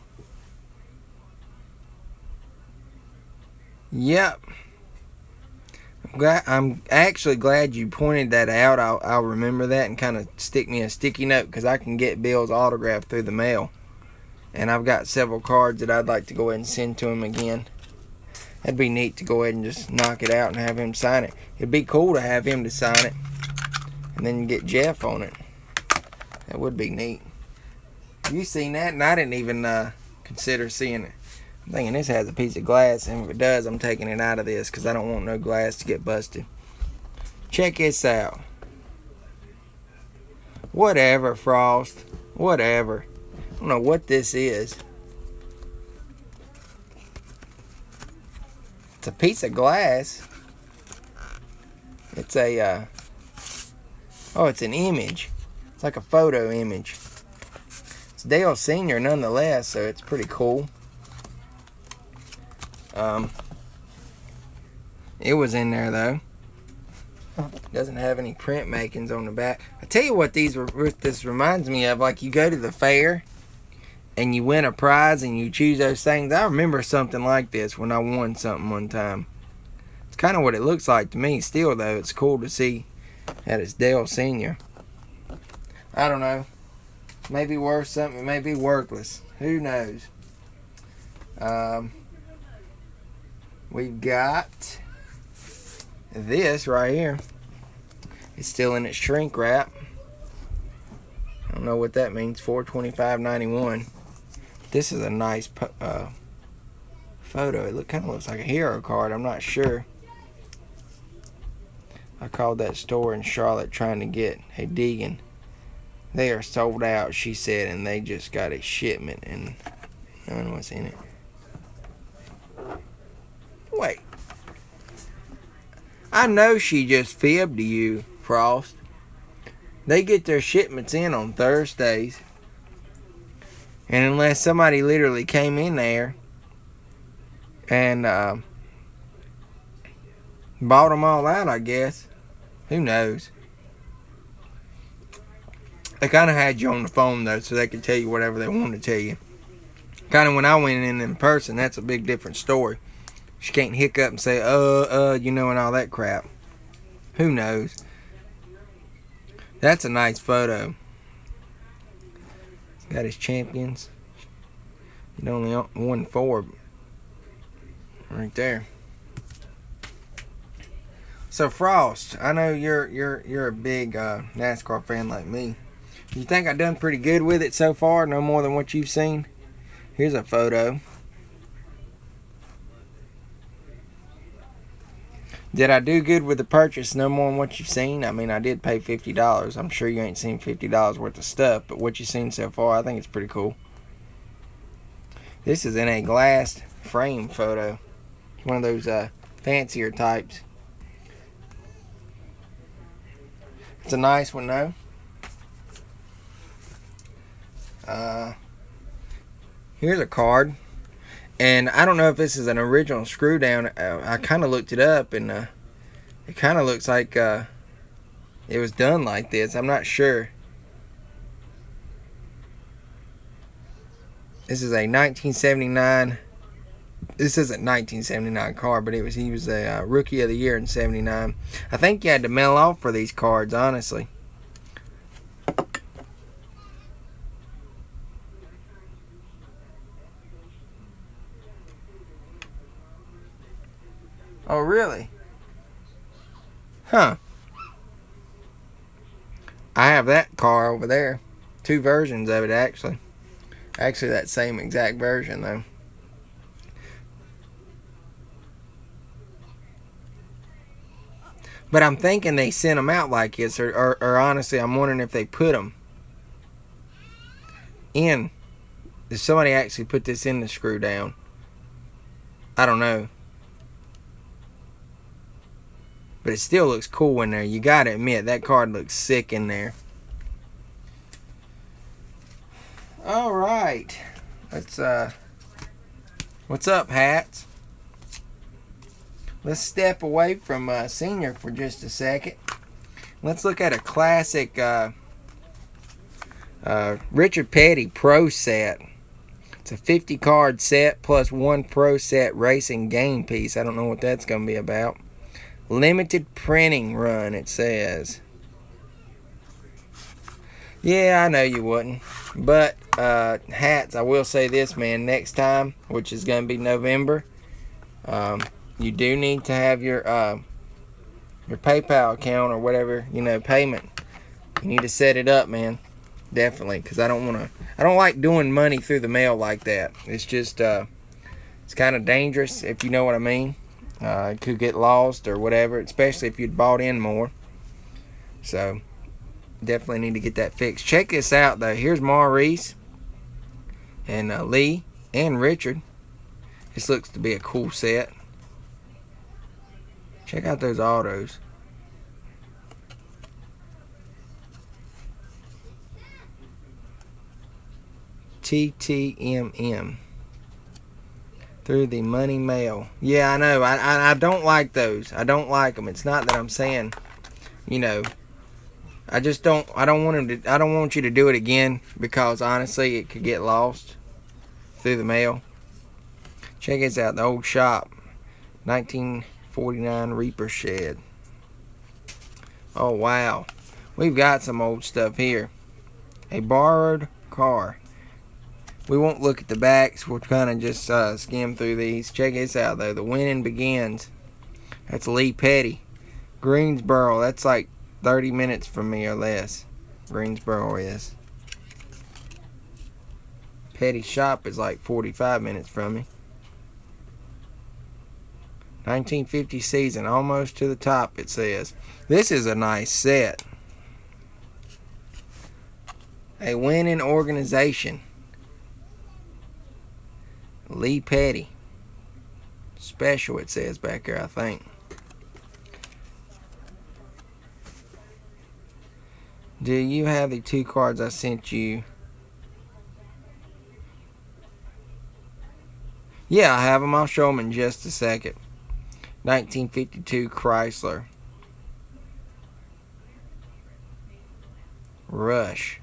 Yep. I'm actually glad you pointed that out. I'll remember that and kind of stick me a sticky note because I can get Bill's autograph through the mail. And I've got several cards that I'd like to go ahead and send to him again. That'd be neat to go ahead and just knock it out and have him sign it. It'd be cool to have him to sign it. And then get Jeff on it. That would be neat. You seen that? And I didn't even consider seeing it. I'm thinking this has a piece of glass. And if it does, I'm taking it out of this because I don't want no glass to get busted. Check this out. Whatever, Frost. Whatever. I don't know what this is. It's a piece of glass. It's a, oh, it's an image. It's like a photo image. It's Dale Sr. nonetheless, so it's pretty cool. It was in there, though. Doesn't have any print makings on the back. I tell you what this reminds me of, like you go to the fair and you win a prize and you choose those things. I remember something like this when I won something one time. It's kind of what it looks like to me. Still, though, it's cool to see that it's Dale Sr. I don't know. Maybe worth something. It may be worthless. Who knows? We've got this right here. It's still in its shrink wrap. I don't know what that means. $425.91. This is a nice photo. It kind of looks like a hero card. I'm not sure. I called that store in Charlotte trying to get a Deegan. They are sold out, she said, and they just got a shipment and I don't know what's in it. Wait. I know she just fibbed to you, Frost. They get their shipments in on Thursdays. And unless somebody literally came in there and bought them all out, I guess. Who knows? They kind of had you on the phone, though, so they could tell you whatever they wanted to tell you. Kind of when I went in person, that's a big different story. She can't hiccup and say, you know, and all that crap. Who knows? That's a nice photo. Got his champions. He only won 4. Right there. So Frost, I know you're a big NASCAR fan like me. You think I've done pretty good with it so far? No more than what you've seen? Here's a photo. Did I do good with the purchase? No more than what you've seen? I mean, I did pay $50. I'm sure you ain't seen $50 worth of stuff, but what you've seen so far, I think it's pretty cool. This is in a glass frame photo. One of those fancier types. It's a nice one, though. Here's a card. And I don't know if this is an original screw down. I kind of looked it up, and it kind of looks like it was done like this. I'm not sure. This is a 1979. This isn't 1979 card, but he was a Rookie of the Year in '79. I think you had to mail off for these cards, honestly. Oh, really? Huh. I have that car over there. 2 versions of it, actually. Actually, that same exact version, though. But I'm thinking they sent them out like this, or honestly, I'm wondering if they put them in. Did somebody actually put this in the screw down? I don't know. But it still looks cool in there. You gotta admit, that card looks sick in there. Alright. Let's, what's up, hats? Let's step away from Senior for just a second. Let's look at a classic Richard Petty Pro set. It's a 50 card set plus 1 Pro set racing game piece. I don't know what that's going to be about. Limited printing run, it says. Yeah, I know you wouldn't. But hats, I will say this, man. Next time, which is going to be November, you do need to have your PayPal account or whatever, payment. You need to set it up, man. Definitely, because I don't like doing money through the mail like that. It's just, it's kind of dangerous, if you know what I mean. It could get lost or whatever, especially if you'd bought in more. So, definitely need to get that fixed. Check this out, though. Here's Maurice and Lee and Richard. This looks to be a cool set. Check out those autos. TTMM. Through the money mail. Yeah, I know. I don't like those. I don't like them. It's not that I'm saying, I just don't. I don't want you to do it again, because honestly, it could get lost through the mail. Check this out. The old shop, 1949 Reaper shed. Oh wow, we've got some old stuff here. A borrowed car. We won't look at the backs. We'll kind of just skim through these. Check this out, though. The winning begins. That's Lee Petty. Greensboro. That's like 30 minutes from me or less. Greensboro is. Petty shop is like 45 minutes from me. 1950 season. Almost to the top, it says. This is a nice set. A winning organization. Lee Petty. Special, it says back here, I think. Do you have the 2 cards I sent you? Yeah, I have them. I'll show them in just a second. 1952 Chrysler. Rush.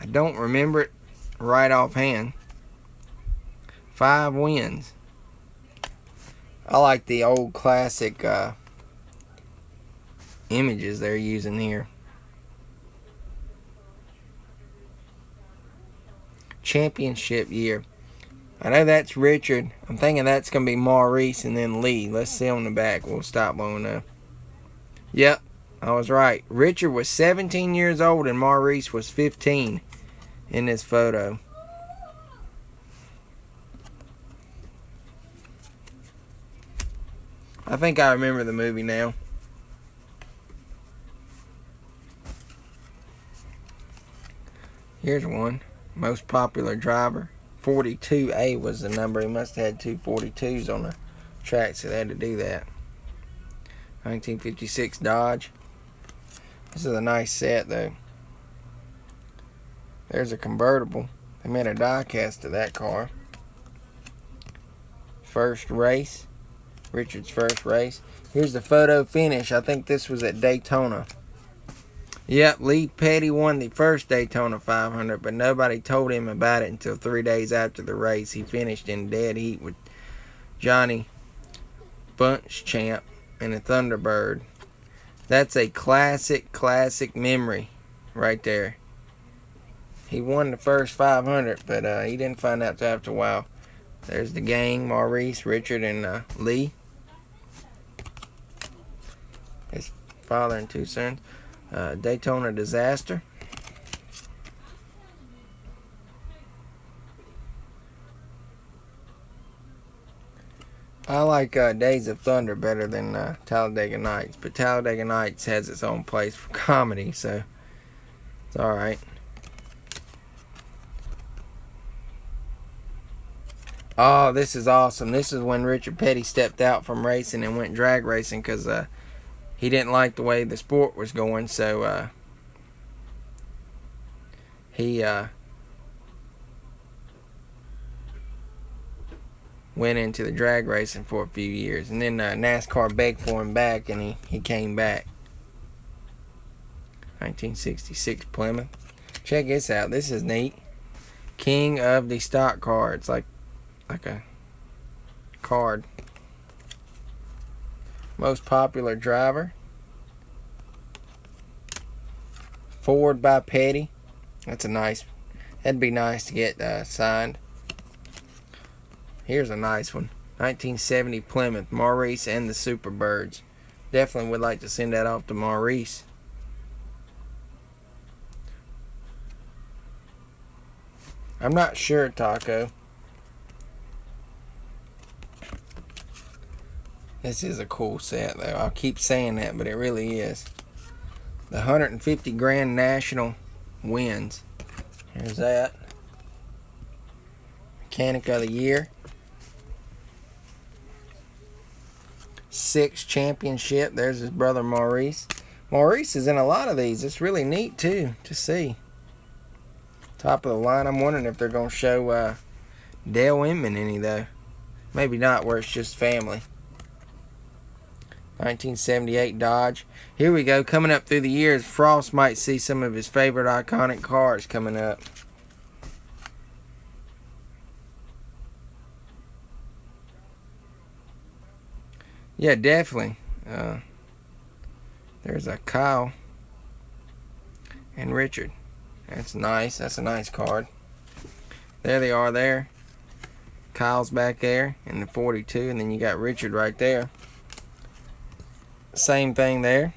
I don't remember it right offhand. 5 wins. I like the old classic images they're using here. Championship year. I know that's Richard. I'm thinking that's going to be Maurice and then Lee. Let's see on the back. We'll stop long enough. Yep, I was right. Richard was 17 years old and Maurice was 15 in this photo. I think I remember the movie now. Here's one. Most popular driver. 42A was the number. He must have had 2 42s on the track, so they had to do that. 1956 Dodge. This is a nice set, though. There's a convertible. They made a die cast of that car. First race. Richard's first race. Here's the photo finish. I think this was at Daytona. Yep, Lee Petty won the first Daytona 500, but nobody told him about it until 3 days after the race. He finished in dead heat with Johnny Bunchchamp and a Thunderbird. That's a classic memory right there. He won the first 500, but he didn't find out till after a while. There's the gang, Maurice, Richard, and Lee. His father and 2 sons. Daytona disaster. I like Days of Thunder better than Talladega Nights, but Talladega Nights has its own place for comedy, so it's alright. Oh, this is awesome. This is when Richard Petty stepped out from racing and went drag racing because he didn't like the way the sport was going, so he went into the drag racing for a few years. And then NASCAR begged for him back, and he came back. 1966 Plymouth. Check this out. This is neat. King of the stock cards. Like a card. Most popular driver. Forward by Petty. That's a nice. That'd be nice to get signed. Here's a nice one. 1970 Plymouth, Maurice and the Superbirds. Definitely would like to send that off to Maurice. I'm not sure, Taco. This is a cool set, though. I'll keep saying that, but it really is. The 150 Grand National wins. Here's that. Mechanic of the Year. 6th championship. There's his brother Maurice. Maurice is in a lot of these. It's really neat, too, to see. Top of the line. I'm wondering if they're going to show Dale Inman any, though. Maybe not, where it's just family. 1978 Dodge. Here we go. Coming up through the years, Frost might see some of his favorite iconic cars coming up. Yeah, definitely. There's a Kyle and Richard. That's nice. That's a nice card. There they are there. Kyle's back there in the 42, and then you got Richard right there. Same thing there.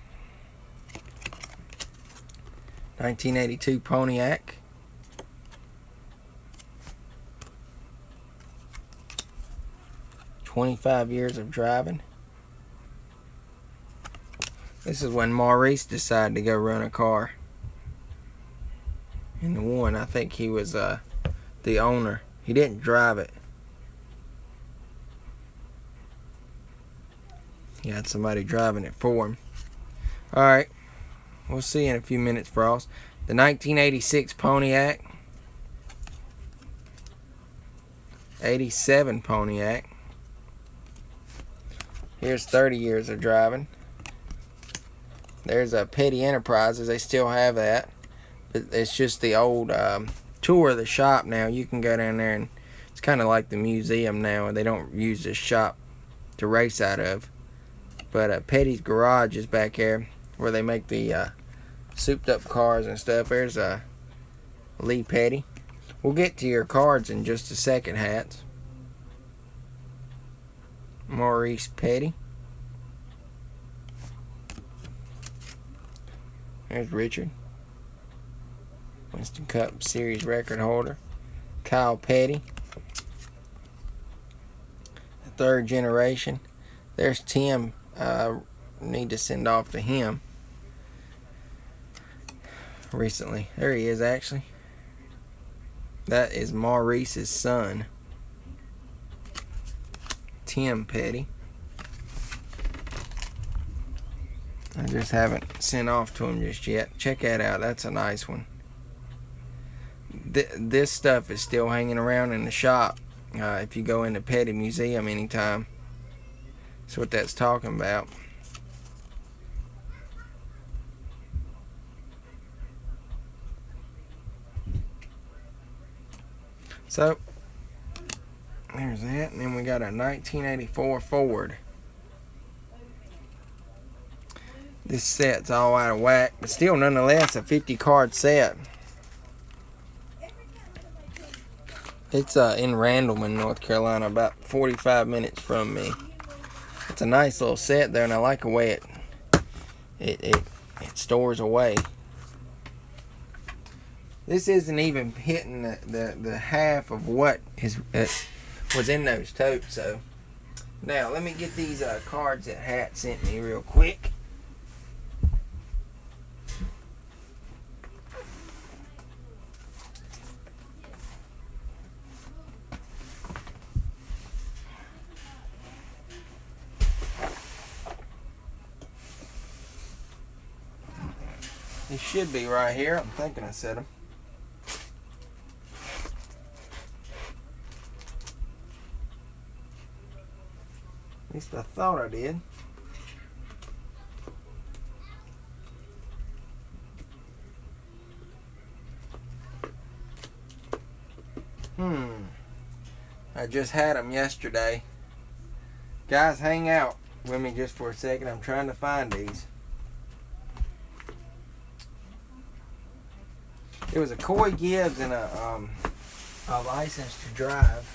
1982 Pontiac. "25 years of driving." This is when Maurice decided to go run a car. In the one, I think he was the owner. He didn't drive it. He had somebody driving it for him. Alright. We'll see in a few minutes, Frost. The 1986 Pontiac. 87 Pontiac. Here's 30 years of driving. There's a Petty Enterprises. They still have that. But it's just the old tour of the shop now. You can go down there and it's kind of like the museum now. And they don't use this shop to race out of. But Petty's Garage is back here where they make the souped up cars and stuff. There's Lee Petty. We'll get to your cards in just a second, Hats. Maurice Petty. There's Richard. Winston Cup Series record holder. Kyle Petty. The 3rd generation. There's Tim. Need to send off to him. Recently. There he is, actually. That is Maurice's son. Tim Petty. I just haven't sent off to him just yet. Check that out. That's a nice one. This stuff is still hanging around in the shop. If you go into Petty Museum anytime. That's what that's talking about. So, there's that. And then we got a 1984 Ford. This set's all out of whack, but still nonetheless a 50 card set. It's in Randleman, North Carolina, about 45 minutes from me. It's a nice little set there, and I like the way it stores away. This isn't even hitting the half of what was in those totes. So now let me get these cards that Hat sent me real quick. They should be right here. I'm thinking I said them. At least I thought I did. I just had them yesterday. Guys, hang out with me just for a second. I'm trying to find these. It was a Coy Gibbs and a license to drive.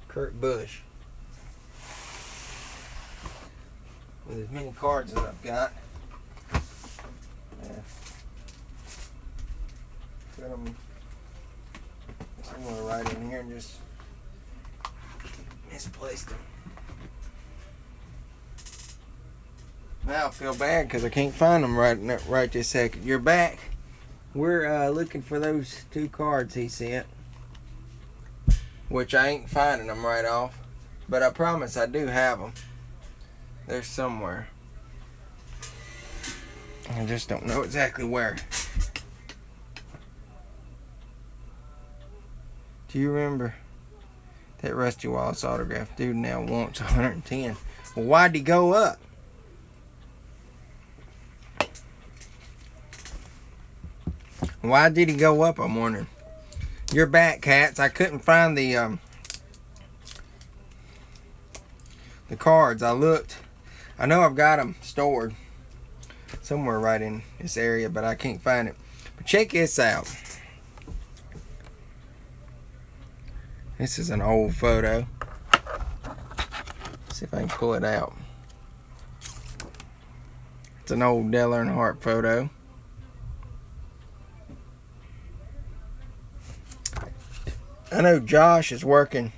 Kurt Busch. With as many cards as I've got. Yeah. Put them somewhere right in here and just misplaced them. Now I feel bad because I can't find them right this second. You're back. We're looking for those 2 cards he sent, which I ain't finding them right off, but I promise I do have them. They're somewhere. I just don't know exactly where. Do you remember that Rusty Wallace autograph? Dude now wants 110. Well, why'd he go up? Why did he go up, I'm wondering. You're back, cats. I couldn't find the cards. I looked. I know I've got them stored somewhere right in this area, but I can't find it. But check this out. This is an old photo. Let's see if I can pull it out. It's an old Dale Earnhardt photo. I know Josh is working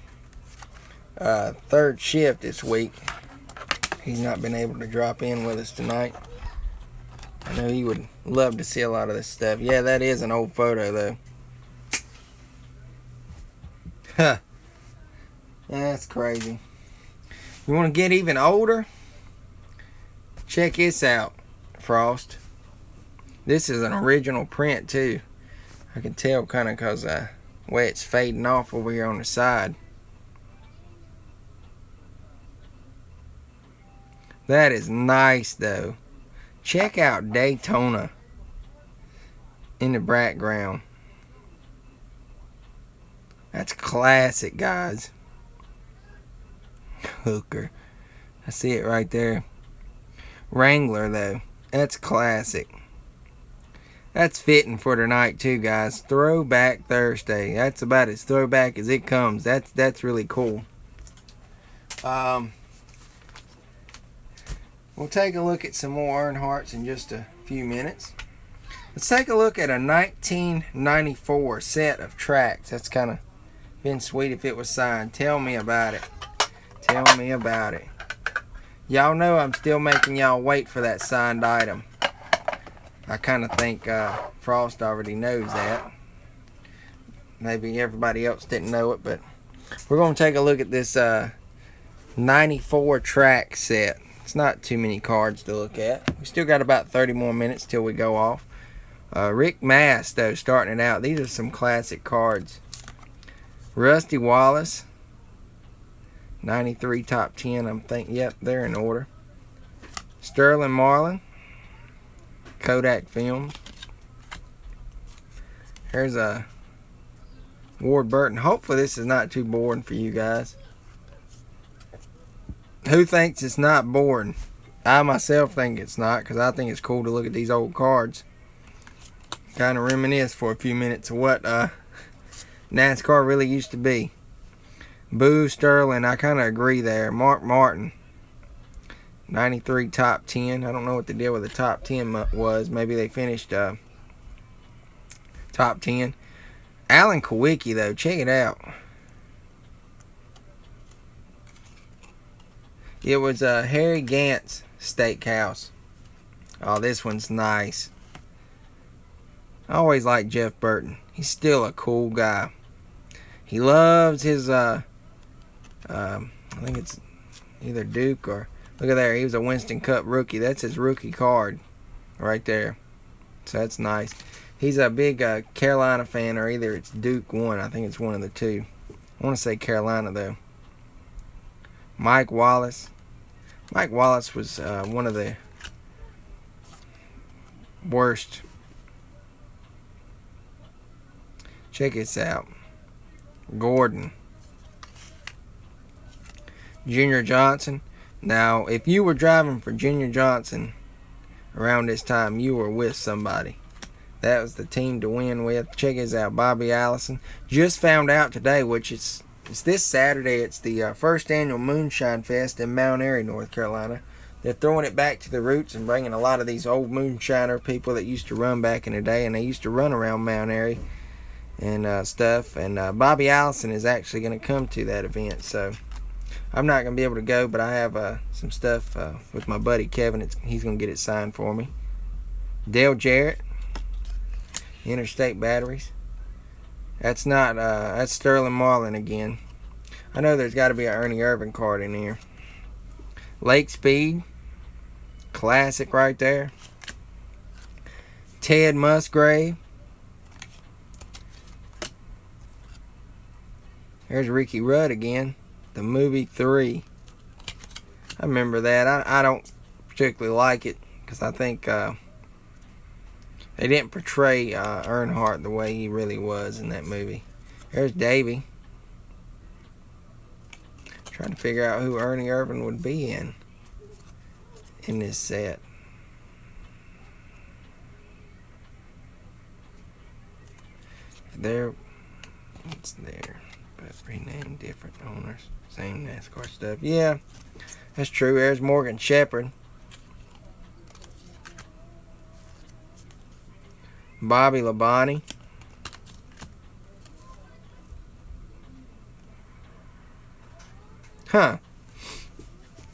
3rd shift this week. He's not been able to drop in with us tonight. I know he would love to see a lot of this stuff. Yeah, that is an old photo, though. Huh. That's crazy. You want to get even older? Check this out, Frost. This is an original print, too. I can tell kind of because way it's fading off over here on the side. That is nice, though. Check out Daytona in the background. That's classic, guys. Hooker. I see it right there. Wrangler, though. That's classic. That's fitting for tonight, too, guys. Throwback Thursday. That's about as throwback as it comes. That's really cool. We'll take a look at some more Earnhardts in just a few minutes. Let's take a look at a 1994 set of tracks. That's kind of been sweet if it was signed. Tell me about it. Tell me about it. Y'all know I'm still making y'all wait for that signed item. I kind of think Frost already knows that. Maybe everybody else didn't know it, but we're going to take a look at this 94 track set. It's not too many cards to look at. We still got about 30 more minutes till we go off. Rick Mast, though, starting it out. These are some classic cards. Rusty Wallace. 93 top 10, I'm thinking. Yep, they're in order. Sterling Marlin. Kodak Films. Here's a Ward Burton. Hopefully this is not too boring for you guys. Who thinks it's not boring? I myself think it's not, because I think it's cool to look at these old cards. Kind of reminisce for a few minutes of what NASCAR really used to be. Boo Sterling, I kind of agree there. Mark Martin, 93 top 10. I don't know what the deal with the top 10 was. Maybe they finished top 10. Alan Kawicki, though, check it out. It was Harry Gant's Steakhouse. Oh, this one's nice. I always liked Jeff Burton. He's still a cool guy. He loves his, I think it's either Duke or, look at there, he was a Winston Cup rookie. That's his rookie card right there. So that's nice. He's a big Carolina fan, or either it's Duke one. I think it's one of the two. I want to say Carolina, though. Mike Wallace. Mike Wallace was one of the worst. Check this out. Gordon. Junior Johnson. Now, if you were driving for Junior Johnson around this time, you were with somebody. That was the team to win with. Check this out, Bobby Allison. Just found out today, which it's this Saturday. It's the first annual Moonshine Fest in Mount Airy, North Carolina. They're throwing it back to the roots and bringing a lot of these old moonshiner people that used to run back in the day, and they used to run around Mount Airy and stuff. And Bobby Allison is actually going to come to that event, so I'm not going to be able to go, but I have some stuff with my buddy Kevin. He's going to get it signed for me. Dale Jarrett, Interstate Batteries. That's not, that's Sterling Marlin again. I know there's got to be an Ernie Irvan card in here. Lake Speed, classic right there. Ted Musgrave. There's Ricky Rudd again. The movie 3. I remember that. I don't particularly like it because I think they didn't portray Earnhardt the way he really was in that movie. There's Davey. Trying to figure out who Ernie Irvan would be in this set. It's there, but renamed, different owners, same NASCAR stuff. Yeah, that's true. There's Morgan Shepherd. Bobby Labonte. Huh.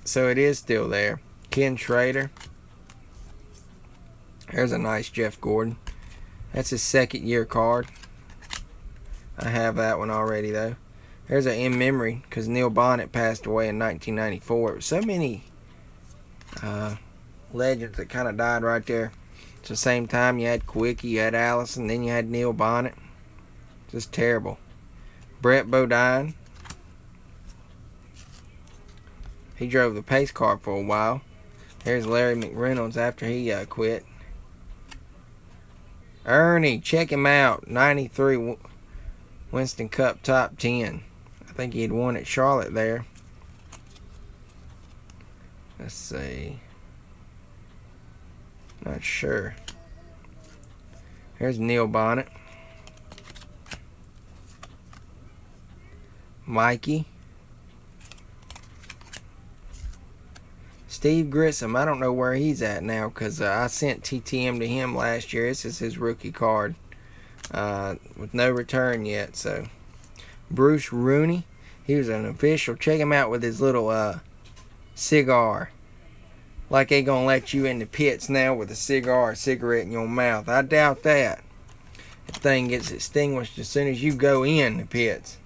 So it is still there. Ken Schrader. There's a nice Jeff Gordon. That's his second year card. I have that one already though. There's an in memory because Neil Bonnet passed away in 1994. It was so many legends that kind of died right there. At the same time, you had Kwiatkowski, you had Allison, then you had Neil Bonnet. Just terrible. Brett Bodine. He drove the pace car for a while. There's Larry McReynolds after he quit. Ernie, check him out. 93 Winston Cup top 10. I think he had won at Charlotte there. Let's see. Not sure. Here's Neil Bonnet. Mikey. Steve Grissom. I don't know where he's at now because I sent TTM to him last year. This is his rookie card with no return yet. So Bruce Rooney. He was an official. Check him out with his little cigar. Like they gonna let you in the pits now with a cigar or cigarette in your mouth. I doubt that. That thing gets extinguished as soon as you go in the pits.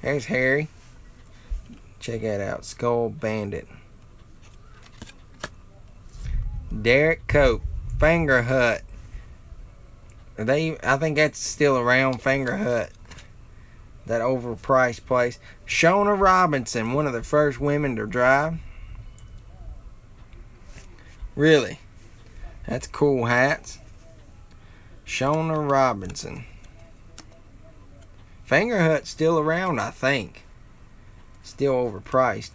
There's Harry. Check that out. Skull Bandit. Derek Cope. Finger Hut. I think that's still around, Finger Hut. That overpriced place. Shona Robinson, one of the first women to drive. Really? That's cool hats. Shona Robinson. Finger Hut's still around, I think. Still overpriced.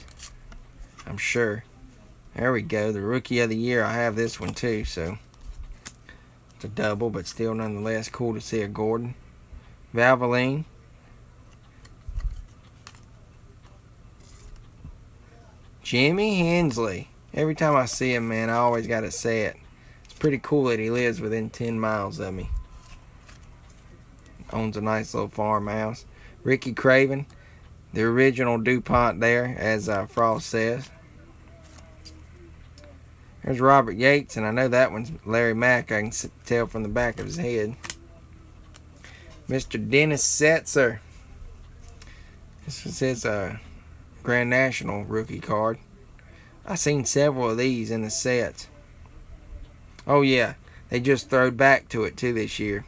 I'm sure. There we go. The Rookie of the Year. I have this one too, so it's a double, but still nonetheless cool to see a Gordon. Valvoline. Jimmy Hensley. Every time I see him, man, I always got to say it. It's pretty cool that he lives within 10 miles of me. Owns a nice little farmhouse. Ricky Craven. The original DuPont there, as Frost says. There's Robert Yates, and I know that one's Larry Mack. I can tell from the back of his head. Mr. Dennis Setzer. This was his Grand National rookie card. I seen several of these in the sets. Oh yeah, they just throwed back to it too this year.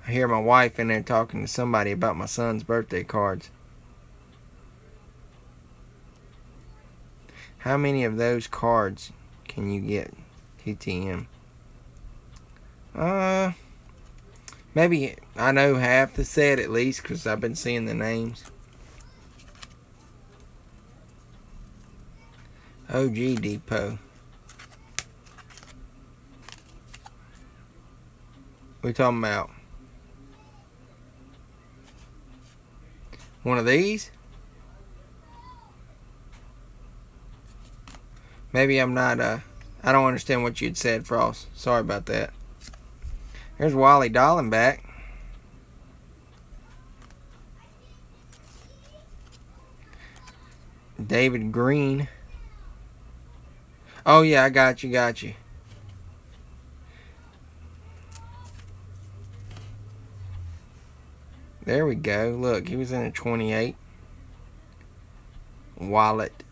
I hear my wife in there talking to somebody about my son's birthday cards. How many of those cards can you get, TTM? Maybe I know half the set at least because I've been seeing the names. OG Depot. We talking about one of these? Maybe I'm not, I don't understand what you'd said, Frost. Sorry about that. There's Wally Dallenbach. David Green. Oh, yeah, I got you. There we go. Look, he was in a 28. Wallet.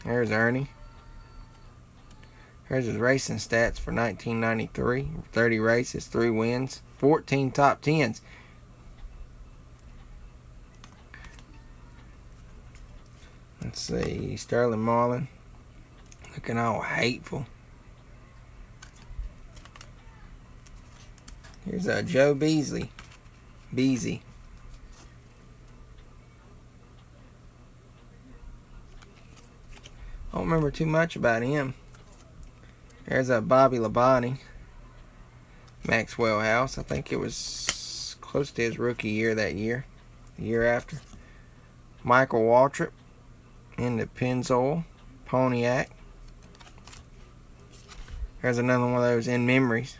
There's Ernie. Here's his racing stats for 1993. 30 races, 3 wins, 14 top 10s. Let's see. Sterling Marlin. Looking all hateful. Here's Joe Beasley. Beasy. I don't remember too much about him. There's Bobby Labonte. Maxwell House. I think it was close to his rookie year that year. The year after. Michael Waltrip. In the Pennzoil. Pontiac. There's another one of those in memories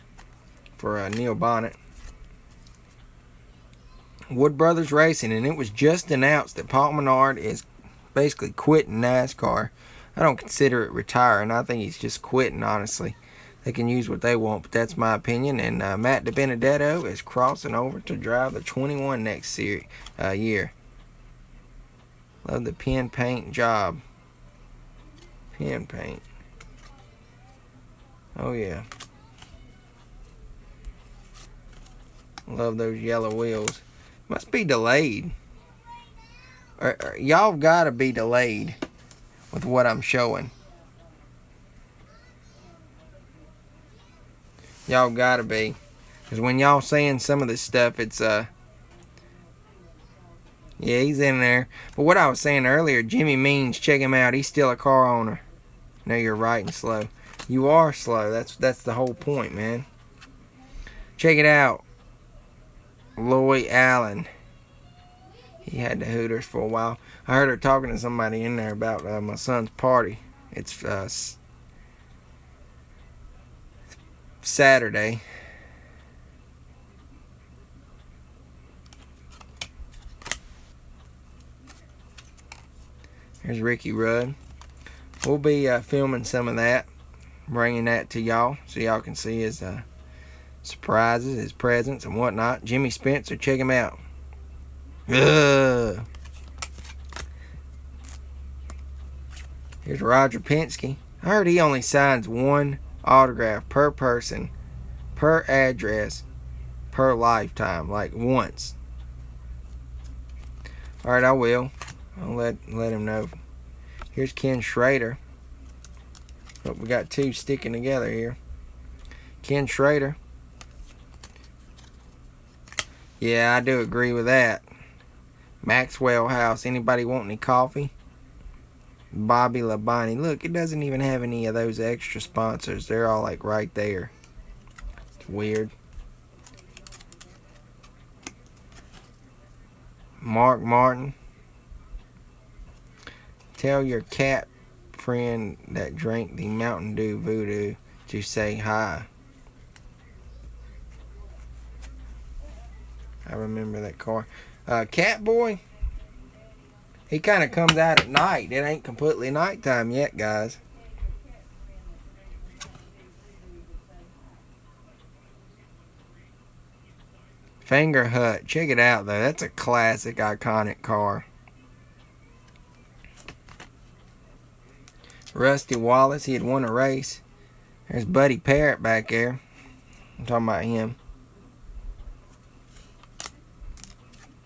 for Neil Bonnet. Wood Brothers Racing, and it was just announced that Paul Menard is basically quitting NASCAR. I don't consider it retiring. I think he's just quitting, honestly. They can use what they want, but that's my opinion. And Matt DiBenedetto is crossing over to drive the 21 next year. Love the pen paint job. Pen paint. Oh, yeah. Love those yellow wheels. Must be delayed. Y'all gotta be delayed with what I'm showing. Y'all gotta be. Because when y'all saying some of this stuff, it's, yeah, he's in there. But what I was saying earlier, Jimmy Means, check him out. He's still a car owner. No, you're right and slow. You are slow. That's the whole point, man. Check it out. Loy Allen. He had the Hooters for a while. I heard her talking to somebody in there about my son's party. It's Saturday. There's Ricky Rudd. We'll be filming some of that, bringing that to y'all so y'all can see his surprises, his presents, and whatnot. Jimmy Spencer, check him out. Ugh. Here's Roger Penske. I heard he only signs one autograph per person, per address, per lifetime, like once. Alright, I will. I'll let him know. Here's Ken Schrader. Oh, we got two sticking together here. Ken Schrader. Yeah, I do agree with that. Maxwell House. Anybody want any coffee? Bobby Labonte. Look, it doesn't even have any of those extra sponsors. They're all like right there. It's weird. Mark Martin. Tell your cat friend that drank the Mountain Dew Voodoo to say hi. I remember that car. Catboy, he kind of comes out at night. It ain't completely nighttime yet, guys. Finger Hut. Check it out, though. That's a classic, iconic car. Rusty Wallace. He had won a race. There's Buddy Parrott back there. I'm talking about him.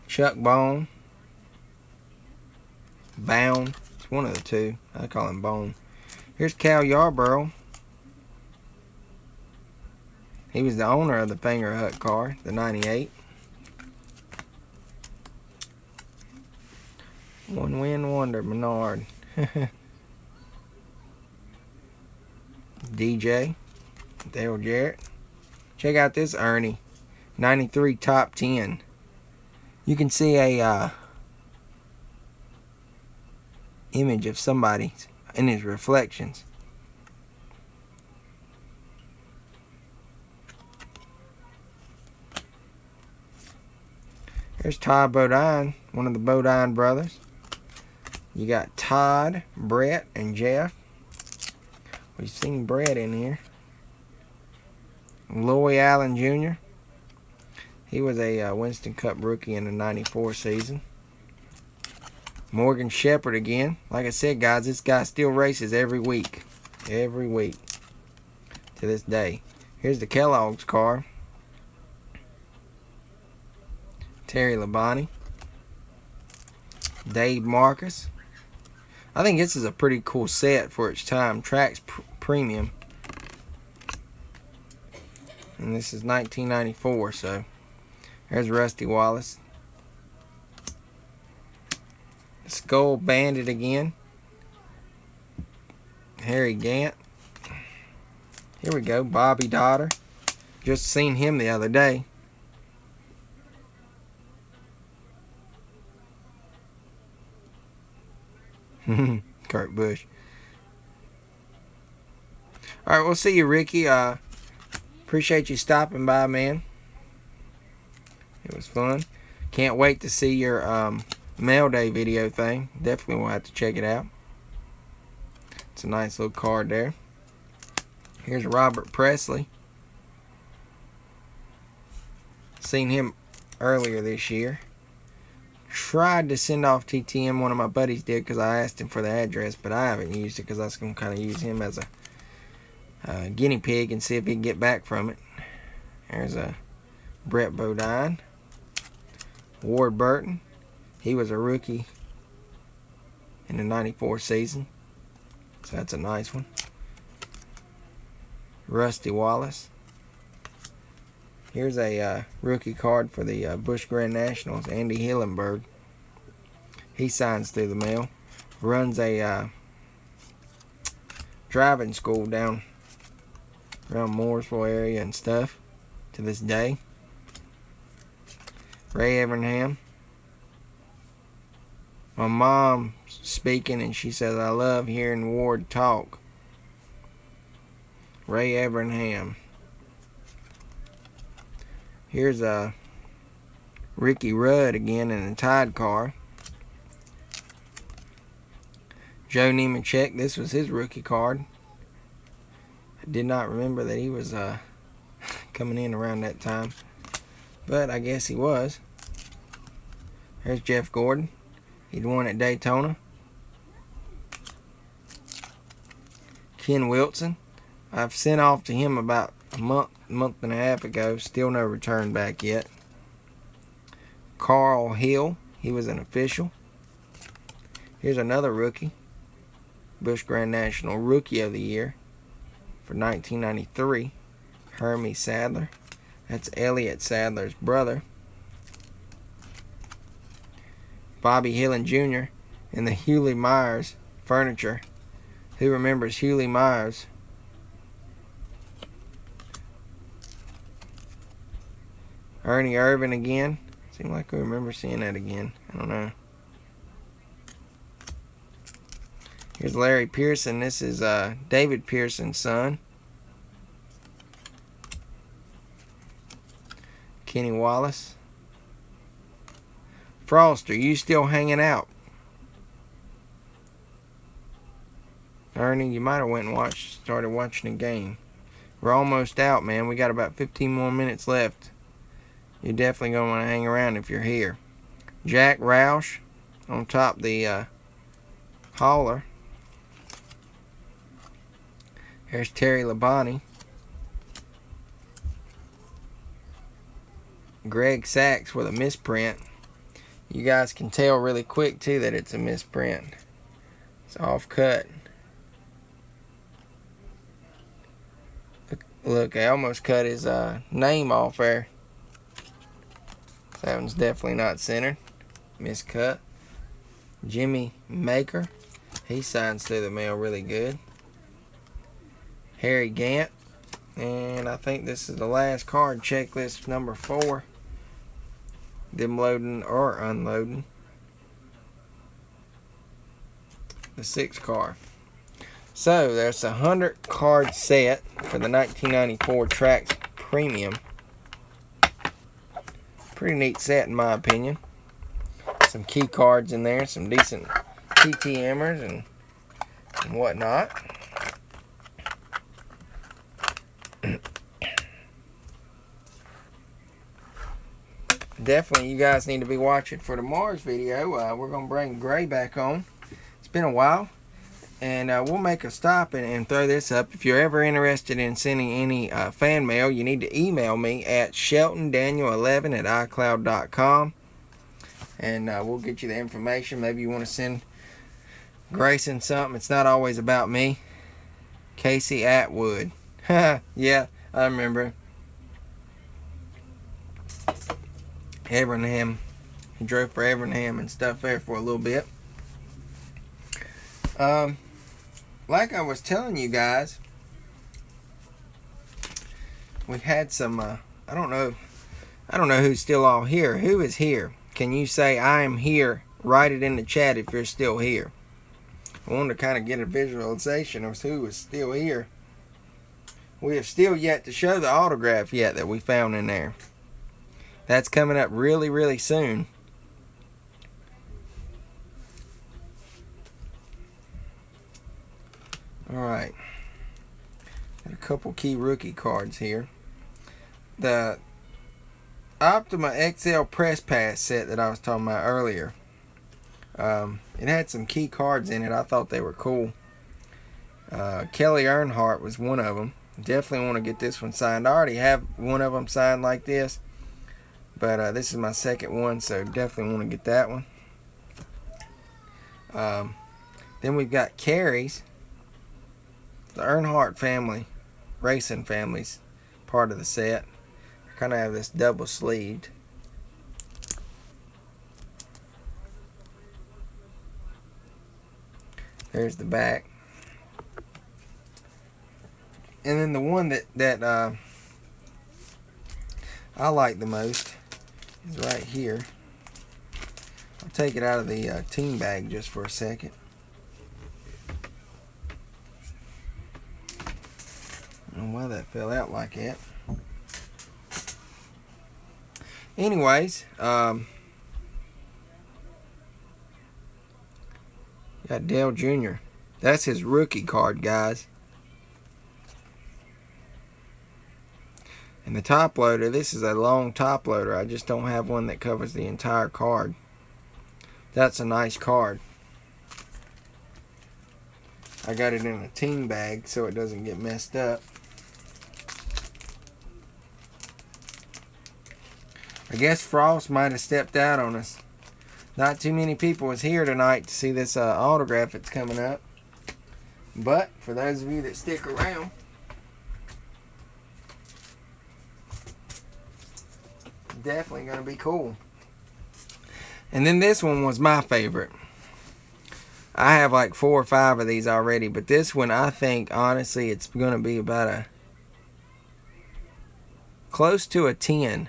Chuck Bone. Bound. It's one of the two. I call him Bone. Here's Cal Yarborough. He was the owner of the Finger Hut car, the 98. One win wonder, Menard. DJ. Dale Jarrett. Check out this Ernie. 93 top 10. You can see a image of somebody in his reflections. Here's Todd Bodine, one of the Bodine brothers. You got Todd, Brett, and Jeff. We've seen Brett in here. Louis Allen Jr. He was a Winston Cup rookie in the 94 season. Morgan Shepherd again. Like I said, guys, this guy still races every week. Every week. To this day. Here's the Kellogg's car. Terry Labonte. Dave Marcus. I think this is a pretty cool set for its time. Trax Premium. And this is 1994, so there's Rusty Wallace. Skull Bandit again. Harry Gant. Here we go, Bobby Dotter. Just seen him the other day. Kurt Busch. Alright, we'll see you, Ricky. Appreciate you stopping by, man. It was fun. Can't wait to see your mail day video thing. Definitely will have to check it out. It's a nice little card there. Here's Robert Presley. Seen him earlier this year. Tried to send off TTM, one of my buddies did, because I asked him for the address, but I haven't used it because I was going to kind of use him as a guinea pig and see if he can get back from it. There's a Brett Bodine. Ward Burton. He was a rookie in the 94 season. So that's a nice one. Rusty Wallace. Here's a rookie card for the Busch Grand Nationals. Andy Hillenberg. He signs through the mail. Runs a driving school down around Mooresville area and stuff to this day. Ray Evernham. My mom speaking, and she says, I love hearing Ward talk. Ray Evernham. Here's a Ricky Rudd again in a Tide car. Joe Nemechek, this was his rookie card. I did not remember that he was coming in around that time, but I guess he was. There's Jeff Gordon. He'd won at Daytona. Ken Wilson. I've sent off to him about a month and a half ago. Still no return back yet. Carl Hill. He was an official. Here's another rookie. Busch Grand National Rookie of the Year for 1993. Hermie Sadler. That's Elliott Sadler's brother. Bobby Hillin Jr. in the Hewley Myers furniture. Who remembers Hewley Myers? Ernie Irvan again. Seems like we remember seeing that again. I don't know. Here's Larry Pearson. This is David Pearson's son. Kenny Wallace. Froster, you still hanging out? Ernie, you might have went and started watching the game. We're almost out, man. We got about 15 more minutes left. You're definitely going to want to hang around if you're here. Jack Roush on top the hauler. Here's Terry Labonte. Greg Sachs with a misprint. You guys can tell really quick, too, that it's a misprint. It's off cut. Look, I almost cut his name off there. That one's definitely not centered. Miscut. Jimmy Maker. He signs through the mail really good. Harry Gant. And I think this is the last card, checklist number 4. Them loading or unloading. The 6th card. So there's a 100 card set for the 1994 Tracks Premium. Pretty neat set in my opinion. Some key cards in there, some decent TTMers and whatnot. Definitely you guys need to be watching for tomorrow's video. We're going to bring Gray back on. It's been a while. And we'll make a stop and throw this up. If you're ever interested in sending any fan mail, you need to email me at sheltondaniel11@icloud.com. And we'll get you the information. Maybe you want to send Grayson something. It's not always about me. Casey Atwood. Yeah, I remember. Evernham. He drove for Evernham and stuff there for a little bit. Like I was telling you guys, we had some, I don't know who's still all here. Who is here? Can you say I am here? Write it in the chat if you're still here. I wanted to kind of get a visualization of who is still here. We have still yet to show the autograph yet that we found in there. That's coming up really, really soon. Alright. Got a couple key rookie cards here. The Optima XL Press Pass set that I was talking about earlier. It had some key cards in it. I thought they were cool. Kelly Earnhardt was one of them. Definitely want to get this one signed. I already have one of them signed like this. But this is my second one, so definitely want to get that one. Then we've got Carey's. The Earnhardt family, racing family's part of the set. I kind of have this double sleeved. There's the back. And then the one that I like the most is right here. I'll take it out of the team bag just for a second. I don't know why that fell out like that. Anyways, got Dale Jr. That's his rookie card, guys. And the top loader, this is a long top loader. I just don't have one that covers the entire card. That's a nice card. I got it in a team bag so it doesn't get messed up. I guess Frost might have stepped out on us. Not too many people was here tonight to see this autograph that's coming up. But for those of you that stick around, definitely going to be cool. And then this one was my favorite. I have like 4 or 5 of these already, but this one I think honestly it's going to be about a close to a 10.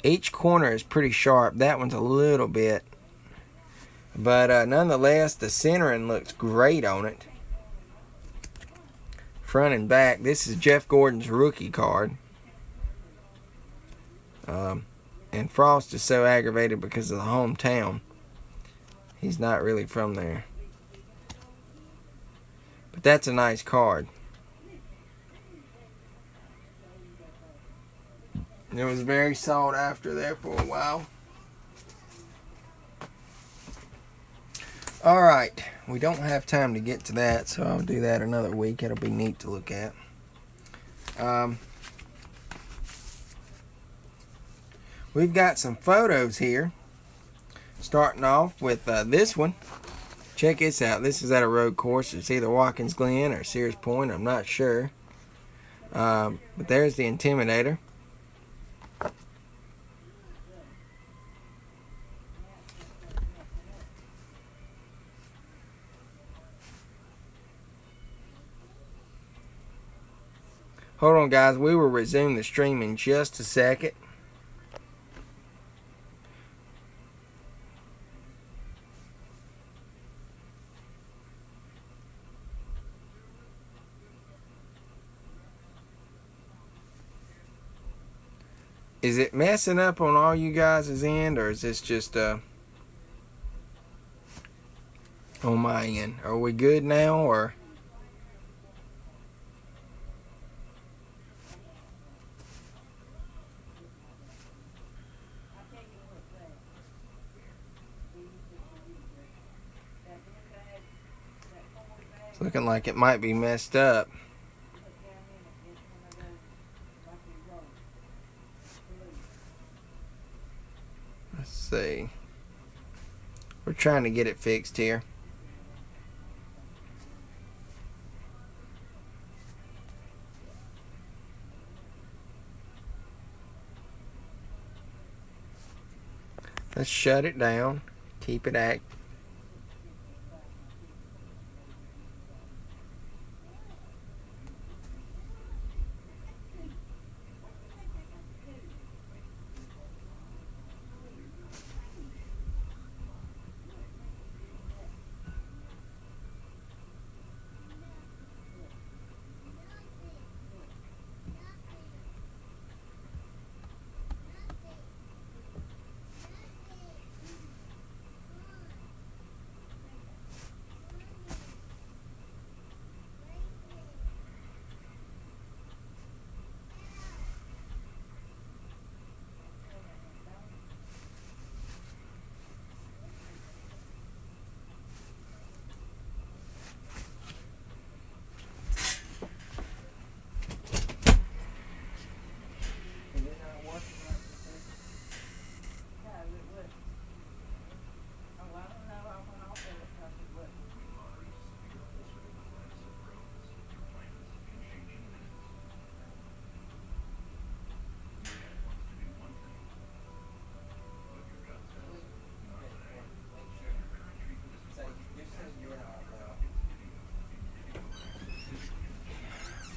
Each corner is pretty sharp. That one's a little bit. But nonetheless, the centering looks great on it. Front and back. This is Jeff Gordon's rookie card. And Frost is so aggravated because of the hometown. He's not really from there. But that's a nice card. It was very sought after there for a while. Alright, we don't have time to get to that, so I'll do that another week. It'll be neat to look at. We've got some photos here. Starting off with this one. Check this out. This is at a road course. It's either Watkins Glen or Sears Point. I'm not sure. But there's the Intimidator. Hold on, guys. We will resume the stream in just a second. Is it messing up on all you guys' end, or is this just on my end? Are we good now, or? It's looking like it might be messed up. Let's see. We're trying to get it fixed here. Let's shut it down. Keep it active.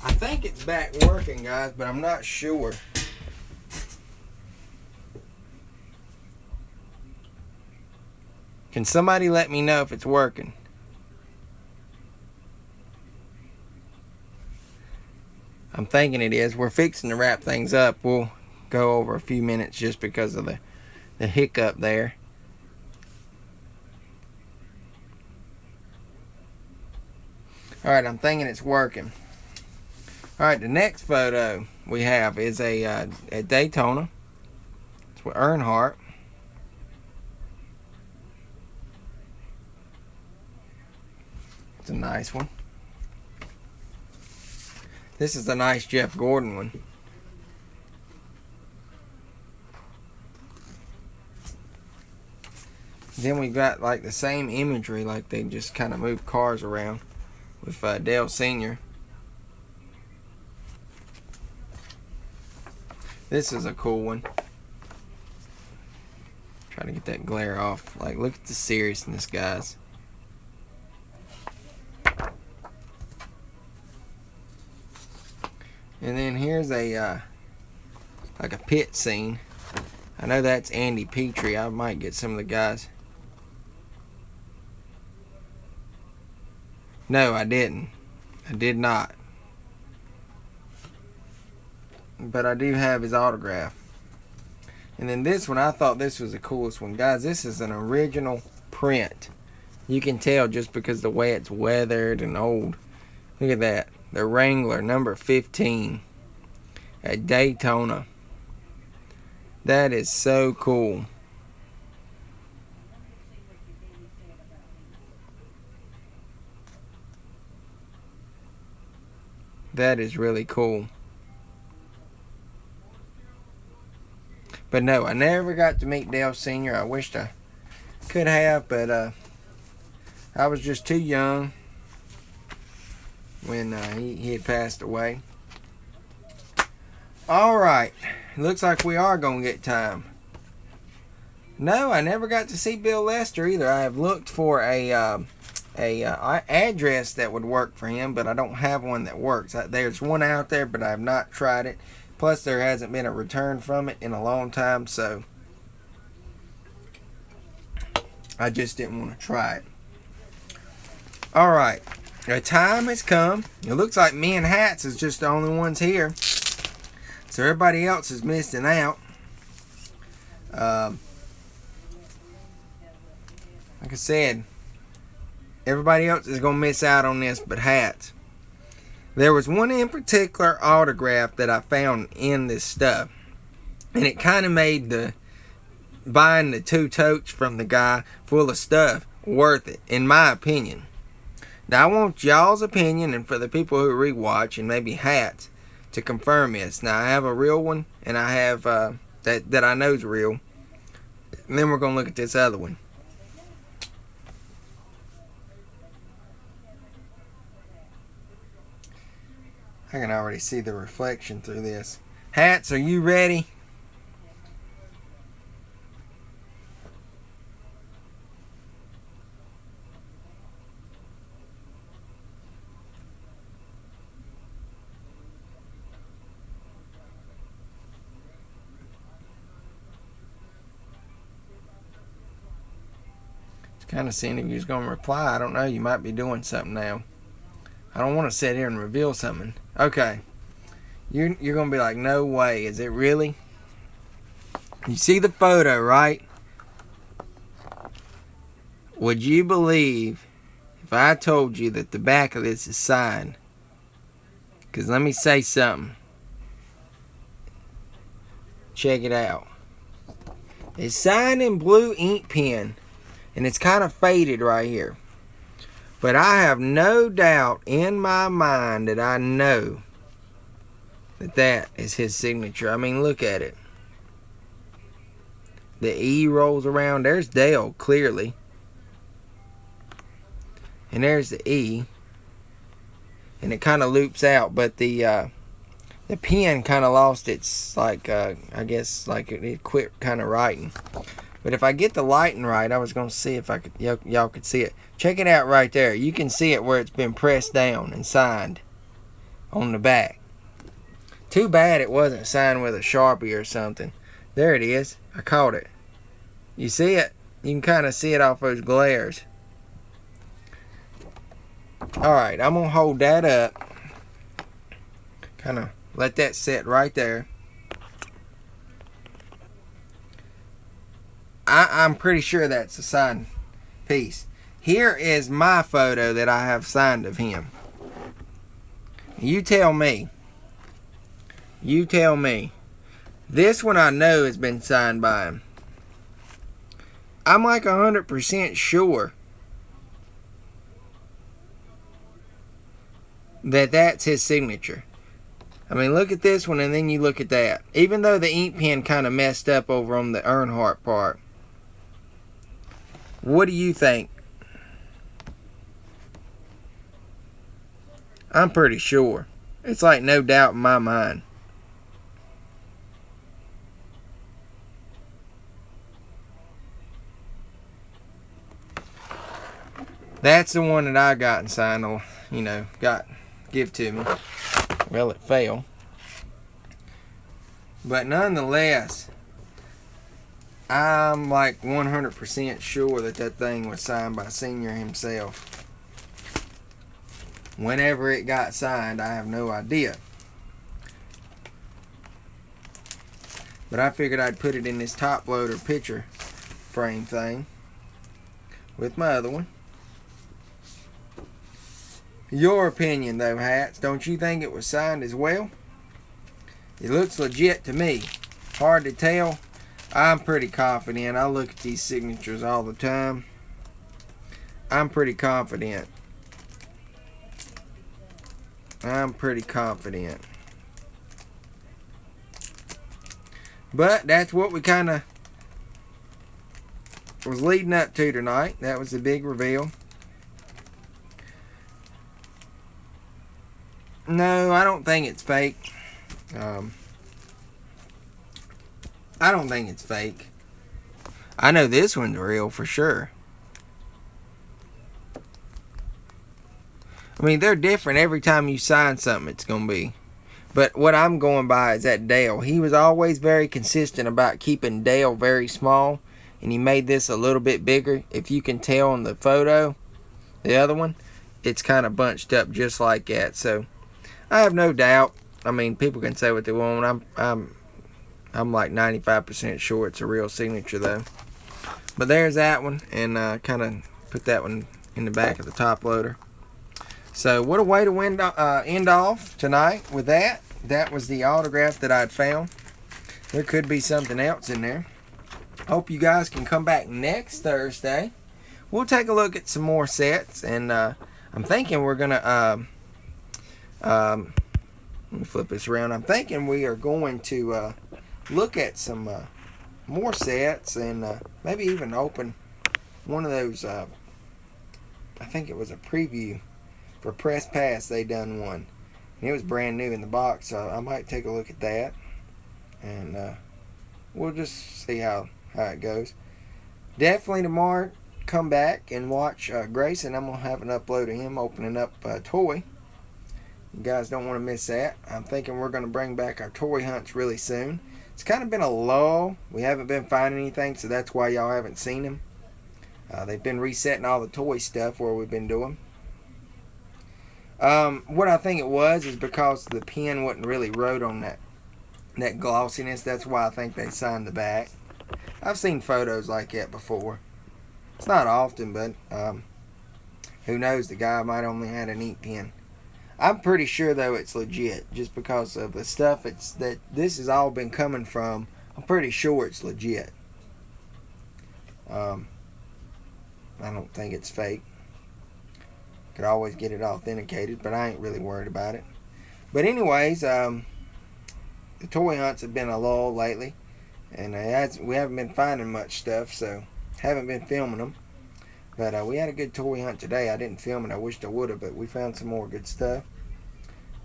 I think it's back working, guys, but I'm not sure. Can somebody let me know if it's working? I'm thinking it is. We're fixing to wrap things up. We'll go over a few minutes just because of the hiccup there. Alright, I'm thinking it's working. Alright, the next photo we have is at Daytona. It's with Earnhardt. It's a nice one. This is a nice Jeff Gordon one. Then we got like the same imagery, like they just kind of move cars around with Dale Sr. This is a cool one. Try to get that glare off. Like, look at the seriousness, guys. And then here's a like a pit scene. I know that's Andy Petrie. I might get some of the guys. No, I didn't. I did not. But I do have his autograph. And then this one, I thought this was the coolest one. Guys, this is an original print. You can tell just because the way it's weathered and old. Look at that. The Wrangler, number 15. At Daytona. That is so cool. That is really cool. But no, I never got to meet Dale Sr. I wished I could have, but I was just too young when he had passed away. Alright, looks like we are going to get time. No, I never got to see Bill Lester either. I have looked for a address that would work for him, but I don't have one that works. There's one out there, but I have not tried it. Plus, there hasn't been a return from it in a long time, so I just didn't want to try it. Alright, the time has come. It looks like me and Hats is just the only ones here. So everybody else is missing out. Like I said, everybody else is going to miss out on this but Hats. There was one in particular autograph that I found in this stuff. And it kind of made buying the 2 totes from the guy full of stuff worth it, in my opinion. Now, I want y'all's opinion, and for the people who rewatch, and maybe Hats, to confirm this. Now, I have a real one, and I have that I know is real. And then we're going to look at this other one. I can already see the reflection through this. Hats, are you ready? Kind of seeing if you're going to reply. I don't know. You might be doing something now. I don't want to sit here and reveal something. Okay. You're going to be like, no way. Is it really? You see the photo, right? Would you believe if I told you that the back of this is signed? Because let me say something. Check it out. It's signed in blue ink pen. And it's kind of faded right here. But I have no doubt in my mind that I know that is his signature. I mean, look at it. The E rolls around. There's Dale, clearly. And there's the E. And it kind of loops out. But the pen kind of lost its, I guess, it quit kind of writing. But if I get the lighting right, I was going to see if y'all could see it. Check it out right there. You can see it where it's been pressed down and signed on the back. Too bad it wasn't signed with a Sharpie or something. There it is. I caught it. You see it? You can kind of see it off those glares. Alright, I'm going to hold that up. Kind of let that sit right there. I'm pretty sure that's a signed piece. Here is my photo that I have signed of him. You tell me. You tell me. This one I know has been signed by him. I'm like 100% sure that that's his signature. I mean, look at this one and then you look at that. Even though the ink pen kind of messed up over on the Earnhardt part. What do you think? I'm pretty sure. It's like no doubt in my mind. That's the one that I got and signed, give to me. Well, it failed. But nonetheless, I'm like 100% sure that thing was signed by Senior himself. Whenever it got signed, I have no idea. But I figured I'd put it in this top loader picture frame thing with my other one. Your opinion though, Hats, don't you think it was signed as well? It looks legit to me. Hard to tell. I'm pretty confident. I look at these signatures all the time. I'm pretty confident. But that's what we kind of was leading up to tonight. That was the big reveal. No, I don't think it's fake. I don't think it's fake. I know this one's real for sure. I mean, they're different every time you sign something, it's going to be. But what I'm going by is that Dale. He was always very consistent about keeping Dale very small. And he made this a little bit bigger. If you can tell in the photo, the other one, it's kind of bunched up just like that. So I have no doubt. I mean, people can say what they want. I'm like 95% sure it's a real signature though. But there's that one, and kind of put that one in the back of the top loader. So what a way to end off tonight with that. That was the autograph that I'd found. There could be something else in there. Hope you guys can come back next Thursday. We'll take a look at some more sets, and I'm thinking we're gonna let me flip this around. I'm thinking we are going to look at some more sets, and maybe even open one of those. I think it was a preview for Press Pass. They done one, and it was brand new in the box, so I might take a look at that, and we'll just see how it goes. Definitely tomorrow, come back and watch Grayson. I'm gonna have an upload of him opening up a toy. You guys don't want to miss that. I'm thinking we're gonna bring back our toy hunts really soon. It's kind of been a lull. We haven't been finding anything, so that's why y'all haven't seen them. They've been resetting all the toy stuff where we've been doing. What I think it was is because the pen wasn't really wrote on that glossiness. That's why I think they signed the back. I've seen photos like that before. It's not often, but who knows? The guy might only had an ink pen. I'm pretty sure though it's legit, just because of the stuff that this has all been coming from. I'm pretty sure it's legit. I don't think it's fake. Could always get it authenticated, but I ain't really worried about it. But anyways, the toy hunts have been a lull lately, and we haven't been finding much stuff, so haven't been filming them. But we had a good toy hunt today. I didn't film it. I wished I would have, but we found some more good stuff.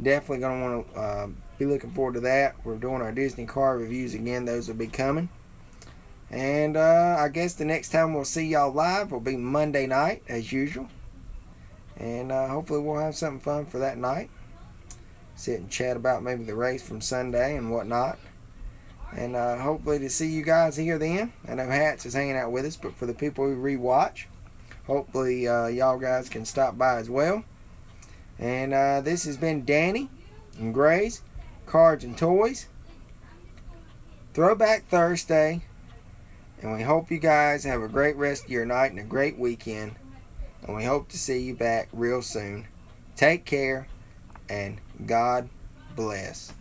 Definitely going to want to be looking forward to that. We're doing our Disney car reviews again. Those will be coming. And I guess the next time we'll see y'all live will be Monday night, as usual. And hopefully we'll have something fun for that night. Sit and chat about maybe the race from Sunday and whatnot. And hopefully to see you guys here then. I know Hats is hanging out with us, but for the people who rewatch, hopefully y'all guys can stop by as well. And this has been Danny and Gray's Cards and Toys Throwback Thursday. And we hope you guys have a great rest of your night and a great weekend. And we hope to see you back real soon. Take care, and God bless.